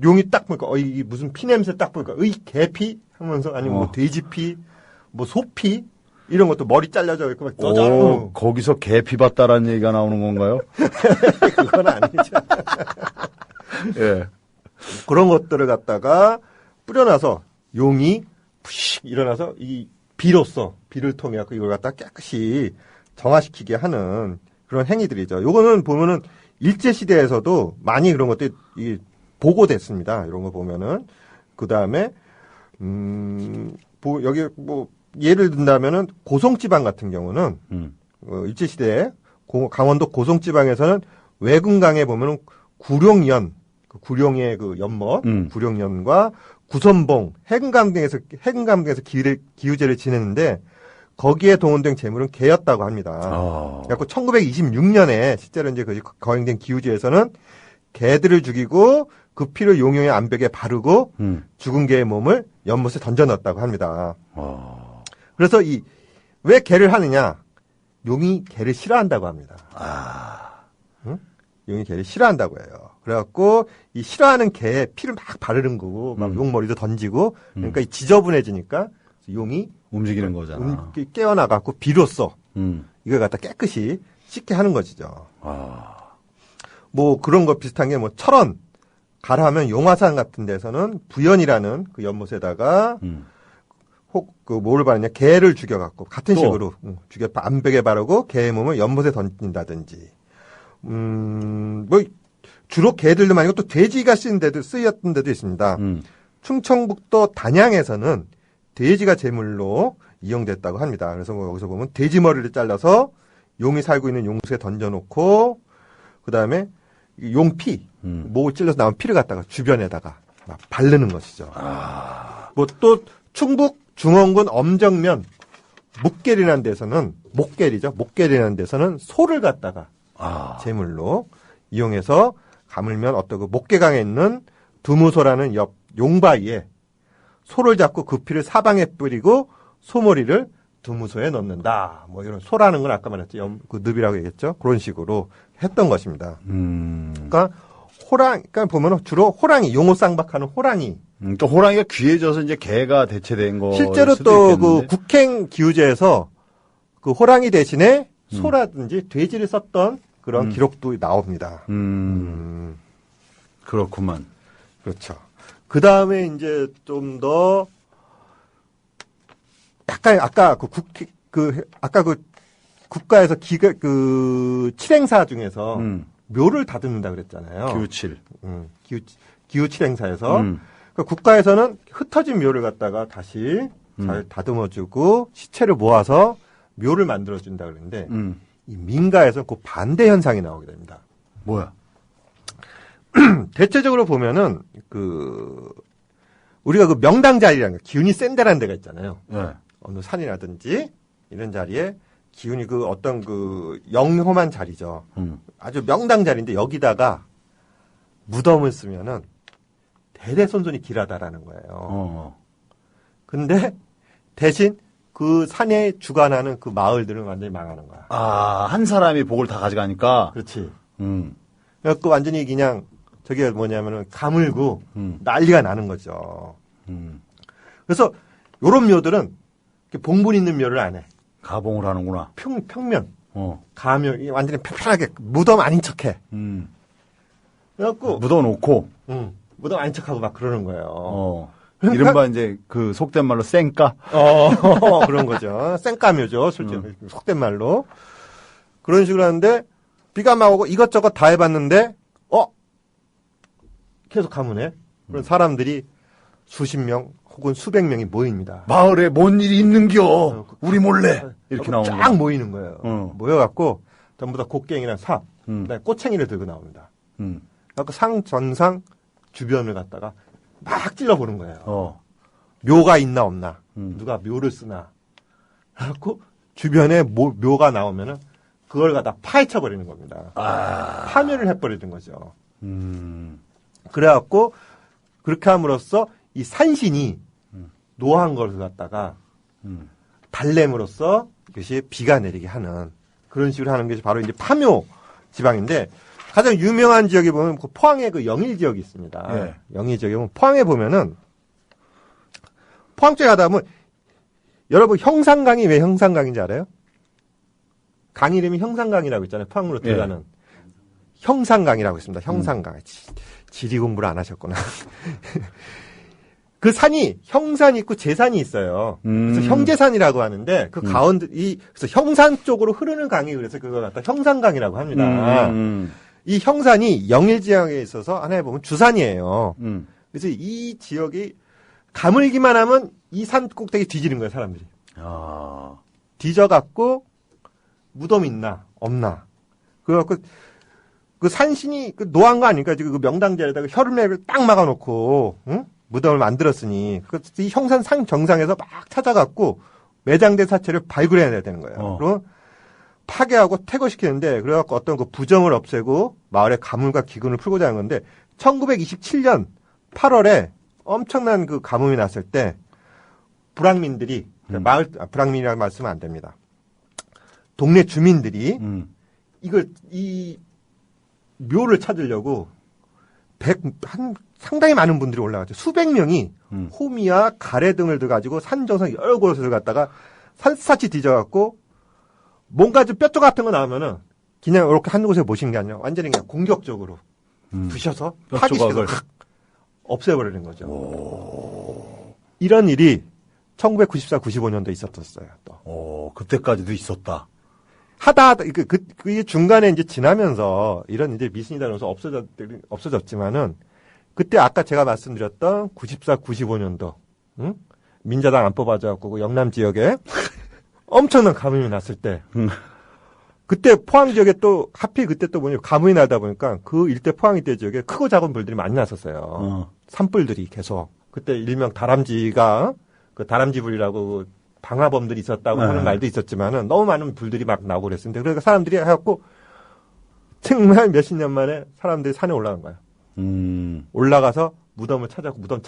용이 딱 보니까, 이 무슨 피 냄새 딱 보니까, 개피? 하면서, 아니면 뭐 돼지피, 뭐 소피? 이런 것도 머리 잘려져 있고, 막 떠져. 거기서 개피 봤다라는 얘기가 나오는 건가요? 그건 아니죠. 예. 그런 것들을 갖다가 뿌려놔서, 용이 푸식 일어나서, 비를 통해 갖고 이걸 갖다가 깨끗이 정화시키게 하는 그런 행위들이죠. 요거는 보면은 일제시대에서도 많이 그런 것들이 보고됐습니다. 이런 거 보면은. 그 다음에, 여기 예를 든다면은 고성지방 같은 경우는, 일제시대에 강원도 고성지방에서는 외근강에 보면은 구룡연, 구룡의 그 연못, 구룡연과 구선봉, 해금강 등에서 기우제를 지내는데, 거기에 동원된 재물은 개였다고 합니다. 그래갖고 1926년에 실제로 이제 그 거행된 기우제에서는 개들을 죽이고 그 피를 용용의 암벽에 바르고 죽은 개의 몸을 연못에 던져 넣었다고 합니다. 그래서 왜 개를 하느냐? 용이 개를 싫어한다고 합니다. 응? 용이 개를 싫어한다고 해요. 그래갖고 이 싫어하는 개에 피를 막 바르는 거고 막 용머리도 던지고 그러니까 이 지저분해지니까 용이 움직이는 거잖아. 깨어나갖고 비로소 이걸 갖다 깨끗이 씻게 하는 것이죠. 뭐 그런 거 비슷한 게 뭐 철원 가라하면 용화산 같은 데서는 부연이라는 그 연못에다가 뭐를 바르냐 개를 죽여갖고 같은 식으로 죽여 암벽에 바르고 개의 몸을 연못에 던진다든지 뭐 주로 개들도 아니고 또 돼지가 쓰였던 데도 있습니다. 충청북도 단양에서는 돼지가 제물로 이용됐다고 합니다. 그래서 여기서 보면 돼지 머리를 잘라서 용이 살고 있는 용수에 던져놓고 그 다음에 용피, 목을 찔러서 나온 피를 갖다가 주변에다가 막 바르는 것이죠. 뭐 또 충북 중원군 엄정면 목계리라는 데서는 목계리라는 데서는 소를 갖다가 제물로 이용해서 가물면 어떤 그 목계강에 있는 두무소라는 옆 용바위에 소를 잡고 그 피를 사방에 뿌리고 소머리를 두무소에 넣는다. 뭐 이런 소라는 건 아까 말했죠. 그 늪이라고 얘기했죠. 그런 식으로 했던 것입니다. 그러니까 그러니까 보면 주로 호랑이, 용호 쌍박하는 호랑이. 또 호랑이가 귀해져서 이제 개가 대체된 거. 실제로 또 그 국행 기우제에서 그 호랑이 대신에 소라든지 돼지를 썼던 그런 기록도 나옵니다. 그렇구만. 그렇죠. 그 다음에 이제 좀 더 약간 아까 그 국가에서 칠행사 중에서 묘를 다듬는다 그랬잖아요. 기우칠. 기우칠행사에서 그 국가에서는 흩어진 묘를 갖다가 다시 잘 다듬어주고 시체를 모아서 묘를 만들어준다 그랬는데 이 민가에서 그 반대 현상이 나오게 됩니다. 뭐야? 대체적으로 보면은 우리가 그 명당 자리라는 거, 기운이 센 데라는 데가 있잖아요. 네. 어느 산이라든지 이런 자리에 기운이 그 어떤 그 영험한 자리죠. 아주 명당 자리인데 여기다가 무덤을 쓰면은 대대손손이 길하다라는 거예요. 근데 대신 그 산에 주관하는 그 마을들은 완전히 망하는 거야. 아, 한 사람이 복을 다 가져가니까. 그렇지. 그래갖고 완전히 그냥 저게 뭐냐면은 가물고 난리가 나는 거죠. 그래서 요런 묘들은 봉분 있는 묘를 안 해. 가봉을 하는구나. 평면. 가묘, 완전히 편편하게 무덤 아닌 척해. 그래갖고. 묻어 놓고. 무덤 아닌 척하고 막 그러는 거예요. 이른바 이제 그 속된 말로 쌩까? 그런 거죠. 쌩까묘죠. 솔직히. 속된 말로. 그런 식으로 하는데, 비가 막 오고 이것저것 다 해봤는데, 계속 가문에. 그런 사람들이 수십 명 혹은 수백 명이 모입니다. 마을에 뭔 일이 있는겨? 우리 몰래. 이렇게 나오는 거야. 쫙 모이는 거예요. 모여갖고, 전부 다 곡괭이랑 삽, 그다음에 꼬챙이를 들고 나옵니다. 그래갖고 상 전상 주변을 갖다가 막 찔러보는 거예요. 묘가 있나 없나, 누가 묘를 쓰나. 그래갖고 주변에 묘가 나오면은 그걸 갖다 파헤쳐버리는 겁니다. 파멸을 해버리는 거죠. 그래갖고 그렇게 함으로써 이 산신이 노한 것을 갖다가 달램으로써 이것이 비가 내리게 하는 그런 식으로 하는 것이 바로 이제 파묘 지방인데, 가장 유명한 지역에 보면 그 포항에 그 영일 지역이 있습니다. 네. 영일 지역에 보면 포항에 보면은 포항 쪽에 가다 보면 여러분 형산강이 왜 형산강인지 알아요? 강 이름이 형산강이라고 있잖아요. 포항으로 들어가는. 형산강이라고 있습니다. 형산강. 지리 공부를 안 하셨구나. 그 산이 형산이 있고 재산이 있어요. 그래서 형재산이라고 하는데 그 가운데 그래서 형산 쪽으로 흐르는 강이 그래서 그걸 갖다 형산강이라고 합니다. 이 형산이 영일 지역에 있어서 하나에 보면 주산이에요. 그래서 이 지역이 가물기만 하면 이 산 꼭대기 뒤지는 거예요, 사람들이. 뒤져갖고 무덤 있나 없나. 그래갖고 그 산신이 그 노한 거 아닙니까? 지금 그 명당자에다가 혈음맥을 딱 막아놓고, 무덤을 만들었으니, 이 형산 상 정상에서 막 찾아갖고 매장된 사체를 발굴해야 되는 거예요. 그럼 파괴하고 퇴거시키는데, 그래갖고 어떤 그 부정을 없애고 마을의 가뭄과 기근을 풀고자 하는 건데, 1927년 8월에 엄청난 그 가뭄이 났을 때, 불황민들이, 불황민이라는 말 쓰면 안 됩니다. 동네 주민들이, 이 묘를 찾으려고 상당히 많은 분들이 올라갔죠. 수백 명이 호미와 가래 등을 들어가지고 산 정상 여러 곳을 갔다가 산사치 뒤져갖고 뭔가 좀 뼈쪽 같은 거 나오면은 그냥 이렇게 한 곳에 모신 게 아니라 완전히 그냥 공격적으로 부셔서 파기시켜서 없애버리는 거죠. 이런 일이 1994, 95년도에 있었어요. 또. 그때까지도 있었다. 하다 그 중간에 이제 지나면서 이런 이제 미신이다 그러면서 없어졌지만은 그때 아까 제가 말씀드렸던 94, 95년도 민자당 안 뽑아져갖고 그 영남 지역에 엄청난 가뭄이 났을 때 그때 포항 지역에 또 하필 그때 또 뭐냐 가뭄이 나다 보니까 그 일대 포항 일대 지역에 크고 작은 불들이 많이 났었어요. 산불들이 계속 그때 일명 다람쥐가 그 다람쥐 불이라고 방화범들이 있었다고 하는 말도 있었지만은 너무 많은 불들이 막 나오고 그랬습니다. 그러니까 사람들이 해갖고 정말 몇십 년 만에 사람들이 산에 올라간 거예요. 올라가서 무덤을 찾았고 무덤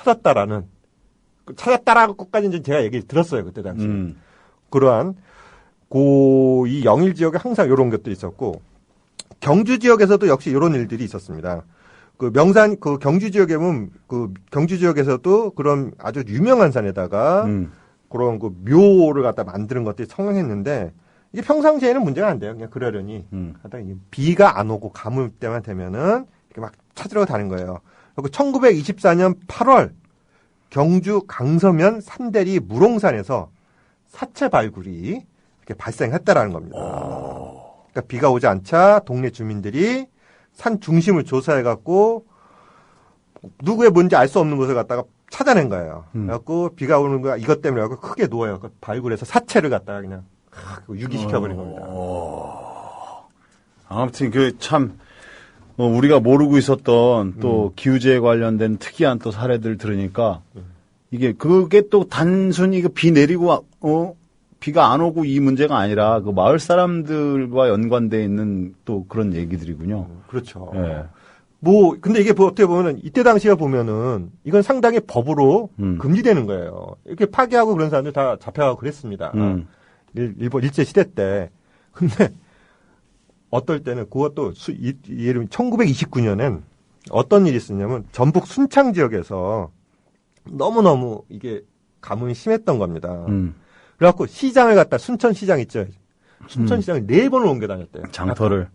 찾았다라고까지는 제가 얘기를 들었어요. 그때 당시. 그러한 이 영일 지역에 항상 이런 것들이 있었고 경주 지역에서도 역시 이런 일들이 있었습니다. 그 명산 그 경주 지역에 보면 그 경주 지역에서도 그런 아주 유명한 산에다가 그런 그 묘를 갖다 만드는 것들이 성행했는데 이게 평상시에는 문제가 안 돼요. 그냥 그러려니 하다가 비가 안 오고 가뭄 때만 되면은 이렇게 막 찾으러 다닌 거예요. 그리고 1924년 8월 경주 강서면 산대리 무롱산에서 사체 발굴이 이렇게 발생했다라는 겁니다. 그러니까 비가 오지 않자 동네 주민들이 산 중심을 조사해갖고 누구의 뭔지 알 수 없는 곳을 갖다가 찾아낸 거예요. 그래갖고 비가 오는 거 이것 때문에 갖고 크게 누워요. 발굴해서 사체를 갖다가 그냥 유기시켜버린 겁니다. 아무튼 참 우리가 모르고 있었던 또 기후제에 관련된 특이한 또 사례들 들으니까 그게 또 단순히 비 내리고 비가 안 오고 이 문제가 아니라 그 마을 사람들과 연관돼 있는 또 그런 얘기들이군요. 그렇죠. 네. 근데 이게 어떻게 보면은 이때 당시에 보면은 이건 상당히 법으로 금지되는 거예요. 이렇게 파괴하고 그런 사람들 다 잡혀가고 그랬습니다. 일본 일제시대 때. 근데 어떨 때는 그것도 예를 1929년엔 어떤 일이 있었냐면 전북 순창 지역에서 너무너무 이게 가뭄이 심했던 겁니다. 그래갖고 시장을 갖다 순천시장 있죠. 순천시장을 4번을 옮겨 다녔대요. 장터를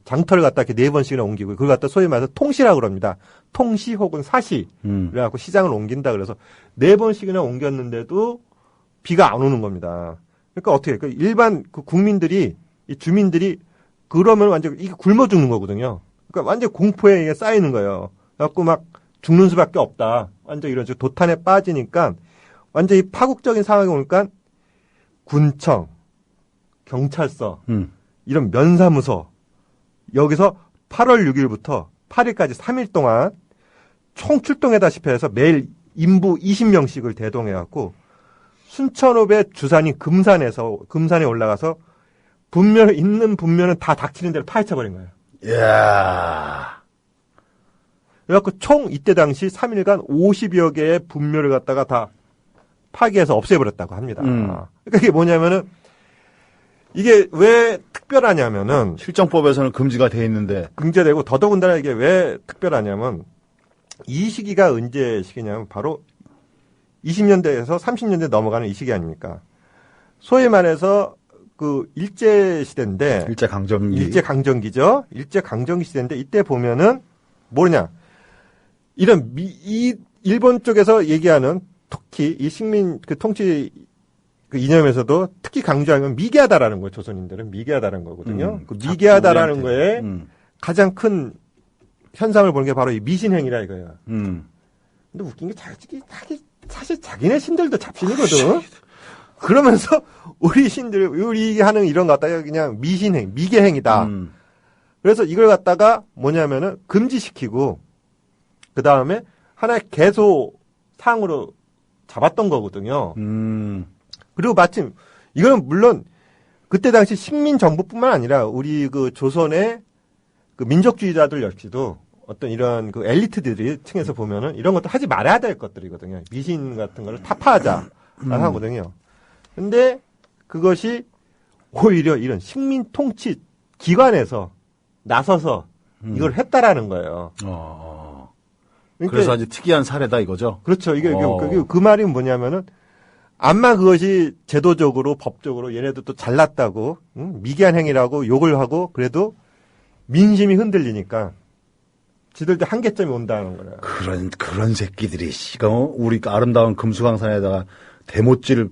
갖다 이렇게 4번씩이나 옮기고 그걸 갖다 소위 말해서 통시라고 그럽니다. 통시 혹은 사시. 그래갖고 시장을 옮긴다 그래서 4번씩이나 옮겼는데도 비가 안 오는 겁니다. 그러니까 어떻게 일반 국민들이 이 주민들이 그러면 완전 이게 굶어 죽는 거거든요. 그러니까 완전 공포에 이게 쌓이는 거예요. 그래갖고 막 죽는 수밖에 없다. 완전 이런 식으로 도탄에 빠지니까 완전히 파국적인 상황이 오니까 군청, 경찰서, 이런 면사무소 여기서 8월 6일부터 8일까지 3일 동안 총 출동하다시피 해서 매일 인부 20명씩을 대동해갖고 순천읍의 주산인 금산에 올라가서 있는 분면은 다 닥치는 대로 파헤쳐버린 거예요. 이야. 그래갖고 총 이때 당시 3일간 50여 개의 분묘를 갖다가 다 파괴해서 없애버렸다고 합니다. 그러니까 이게 뭐냐면은 이게 왜 특별하냐면은 실정법에서는 금지가 돼 있는데 금지되고 더더군다나 이게 왜 특별하냐면 이 시기가 언제 시기냐면 바로 20년대에서 30년대 넘어가는 이 시기 아닙니까? 소위 말해서 그 일제시대인데 일제강점기죠. 일제강점기 시대인데 이때 보면은 뭐냐 이런 이 일본 쪽에서 얘기하는 특히 이 식민 그 통치 그 이념에서도 특히 강조하면 미개하다라는 거예요. 조선인들은 미개하다라는 거거든요. 그 미개하다라는 거에 가장 큰 현상을 보는 게 바로 이 미신행이라 이거예요. 근데 웃긴 게 사실 자기네 신들도 잡신이거든. 그러면서 우리 신들 우리 하는 이런 거 갖다가 그냥 미신행, 미개행이다. 그래서 이걸 갖다가 뭐냐면은 금지시키고 그 다음에 하나의 개소 사항으로 잡았던 거거든요. 그리고 마침 이거는 물론 그때 당시 식민 정부뿐만 아니라 우리 그 조선의 그 민족주의자들 역시도 어떤 이런 그 엘리트들이 층에서 보면은 이런 것도 하지 말아야 될 것들이거든요. 미신 같은 거를 타파하자 하거든요. 근데 그것이 오히려 이런 식민 통치 기관에서 나서서 이걸 했다라는 거예요. 그러니까 그래서 아주 특이한 사례다 이거죠. 그렇죠. 이게 그 말이 뭐냐면은 암만 그것이 제도적으로 법적으로 얘네들도 잘났다고 미개한 행위라고 욕을 하고 그래도 민심이 흔들리니까 지들도 한계점이 온다는 거예요. 그런 새끼들이 우리 아름다운 금수강산에다가 대못질을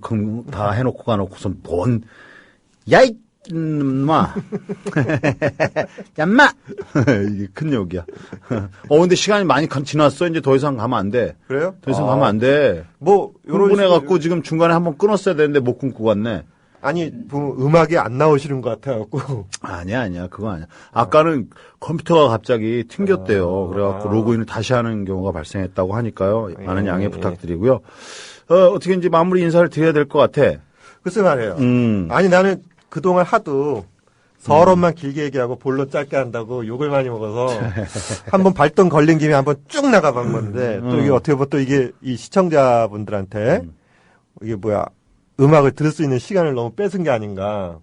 다 해놓고 가놓고선 야이 마 얌마 이게 큰 욕이야. 근데 시간이 많이 지났어. 이제 더 이상 가면 안 돼. 그래요? 더 이상 가면 안 돼. 흥분해갖고 지금 중간에 한번 끊었어야 되는데 못 끊고 갔네. 아니, 음악이 안 나오시는 것 같아갖고. 아니야. 그거 아니야. 아까는 컴퓨터가 갑자기 튕겼대요. 그래갖고 로그인을 다시 하는 경우가 발생했다고 하니까요. 많은 양해 부탁드리고요. 어떻게 이제 마무리 인사를 드려야 될 것 같아. 글쎄 말이에요. 아니, 나는 그동안 하도 서론만 길게 얘기하고 본론 짧게 한다고 욕을 많이 먹어서 한번 발동 걸린 김에 한번 쭉 나가본 건데 또 이게 어떻게 보면 또 이게 이 시청자분들한테 이게 음악을 들을 수 있는 시간을 너무 뺏은 게 아닌가.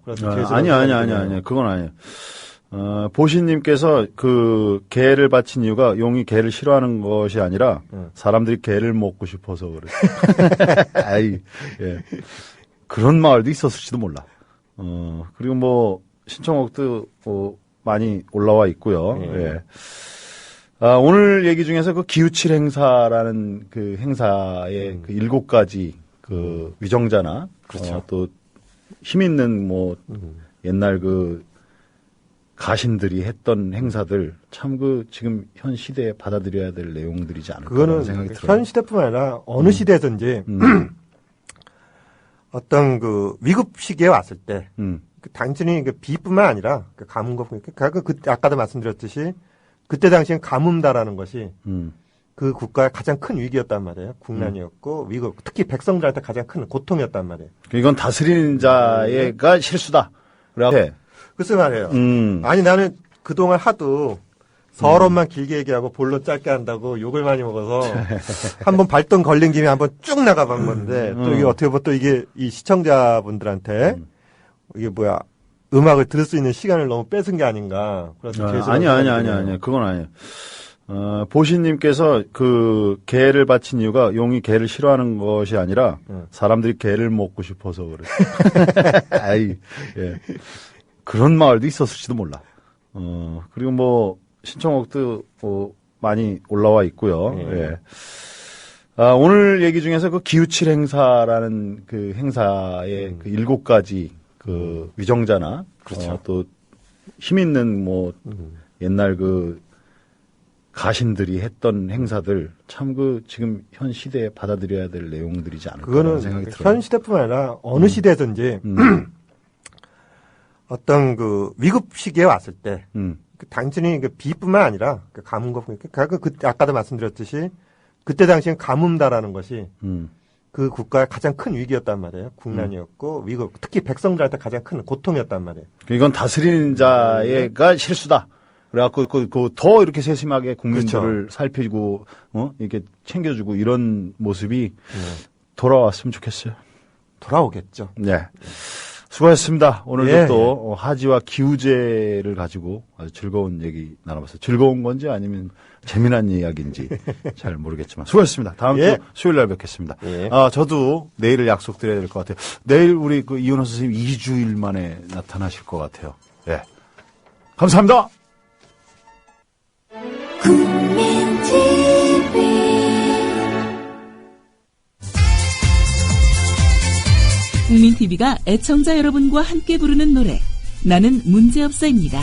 아니야. 그건 아니에요. 보시님께서 그 개를 바친 이유가 용이 개를 싫어하는 것이 아니라 사람들이 개를 먹고 싶어서 그래. 예. 그런 마을도 있었을지도 몰라. 그리고 신청곡도 많이 올라와 있고요. 예. 오늘 얘기 중에서 그 기우칠 행사라는 그 행사의 그 7가지 그 위정자나 그렇죠. 또 힘 있는 옛날 그 가신들이 했던 행사들 참 지금 현 시대에 받아들여야 될 내용들이지 않을까 생각이 들어요. 현 시대뿐만 아니라 어느 시대든지 어떤 그 위급 시기에 왔을 때 단순히 비뿐만 아니라 가뭄과 아까도 말씀드렸듯이 그때 당시엔 가뭄다라는 것이 그 국가의 가장 큰 위기였단 말이에요. 국난이었고 위급, 특히 백성들한테 가장 큰 고통이었단 말이에요. 이건 다스리는 자가 실수다. 그래. 글쎄 말이에요. 아니 나는 그동안 하도 서론만 길게 얘기하고 본론 짧게 한다고 욕을 많이 먹어서 한번 발동 걸린 김에 한번 쭉 나가본 건데 또 이게 어떻게 보면 또 이게 이 시청자분들한테 이게 뭐야 음악을 들을 수 있는 시간을 너무 뺏은 게 아닌가. 아니야. 그건 아니에요. 보시님께서 그 개를 바친 이유가 용이 개를 싫어하는 것이 아니라 사람들이 개를 먹고 싶어서 그래. 아이, 예. 그런 마을도 있었을지도 몰라. 그리고 뭐 신청곡도 많이 올라와 있고요. 예. 오늘 얘기 중에서 그 기우칠 행사라는 그 행사의 그 7가지 그 위정자나 그렇죠. 또 힘 있는 뭐 옛날 그 가신들이 했던 행사들 참 그 지금 현 시대에 받아들여야 될 내용들이지 않을까 그거는 생각이 들어요. 현 시대뿐만 아니라 어느 시대든지 어떤 그 위급 시기에 왔을 때 단순히 그 비뿐만 아니라 그 가뭄과 아까도 말씀드렸듯이 그때 당시엔 가뭄다라는 것이 그 국가의 가장 큰 위기였단 말이에요. 국난이었고 위급, 특히 백성들한테 가장 큰 고통이었단 말이에요. 이건 다스리는 자가 실수다. 그래갖고 더 이렇게 세심하게 국민들을 그렇죠. 살피고 이렇게 챙겨주고 이런 모습이 돌아왔으면 좋겠어요. 돌아오겠죠. 네. 수고하셨습니다. 오늘도 예, 또 하지와 기우제를 가지고 아주 즐거운 얘기 나눠봤어요. 즐거운 건지 아니면 재미난 이야기인지 잘 모르겠지만 수고하셨습니다. 다음 주 수요일 날 뵙겠습니다. 예. 저도 내일을 약속드려야 될 것 같아요. 내일 우리 그 이현호 선생님 2주일 만에 나타나실 것 같아요. 예. 감사합니다. 국민TV가 애청자 여러분과 함께 부르는 노래 나는 문제없어입니다.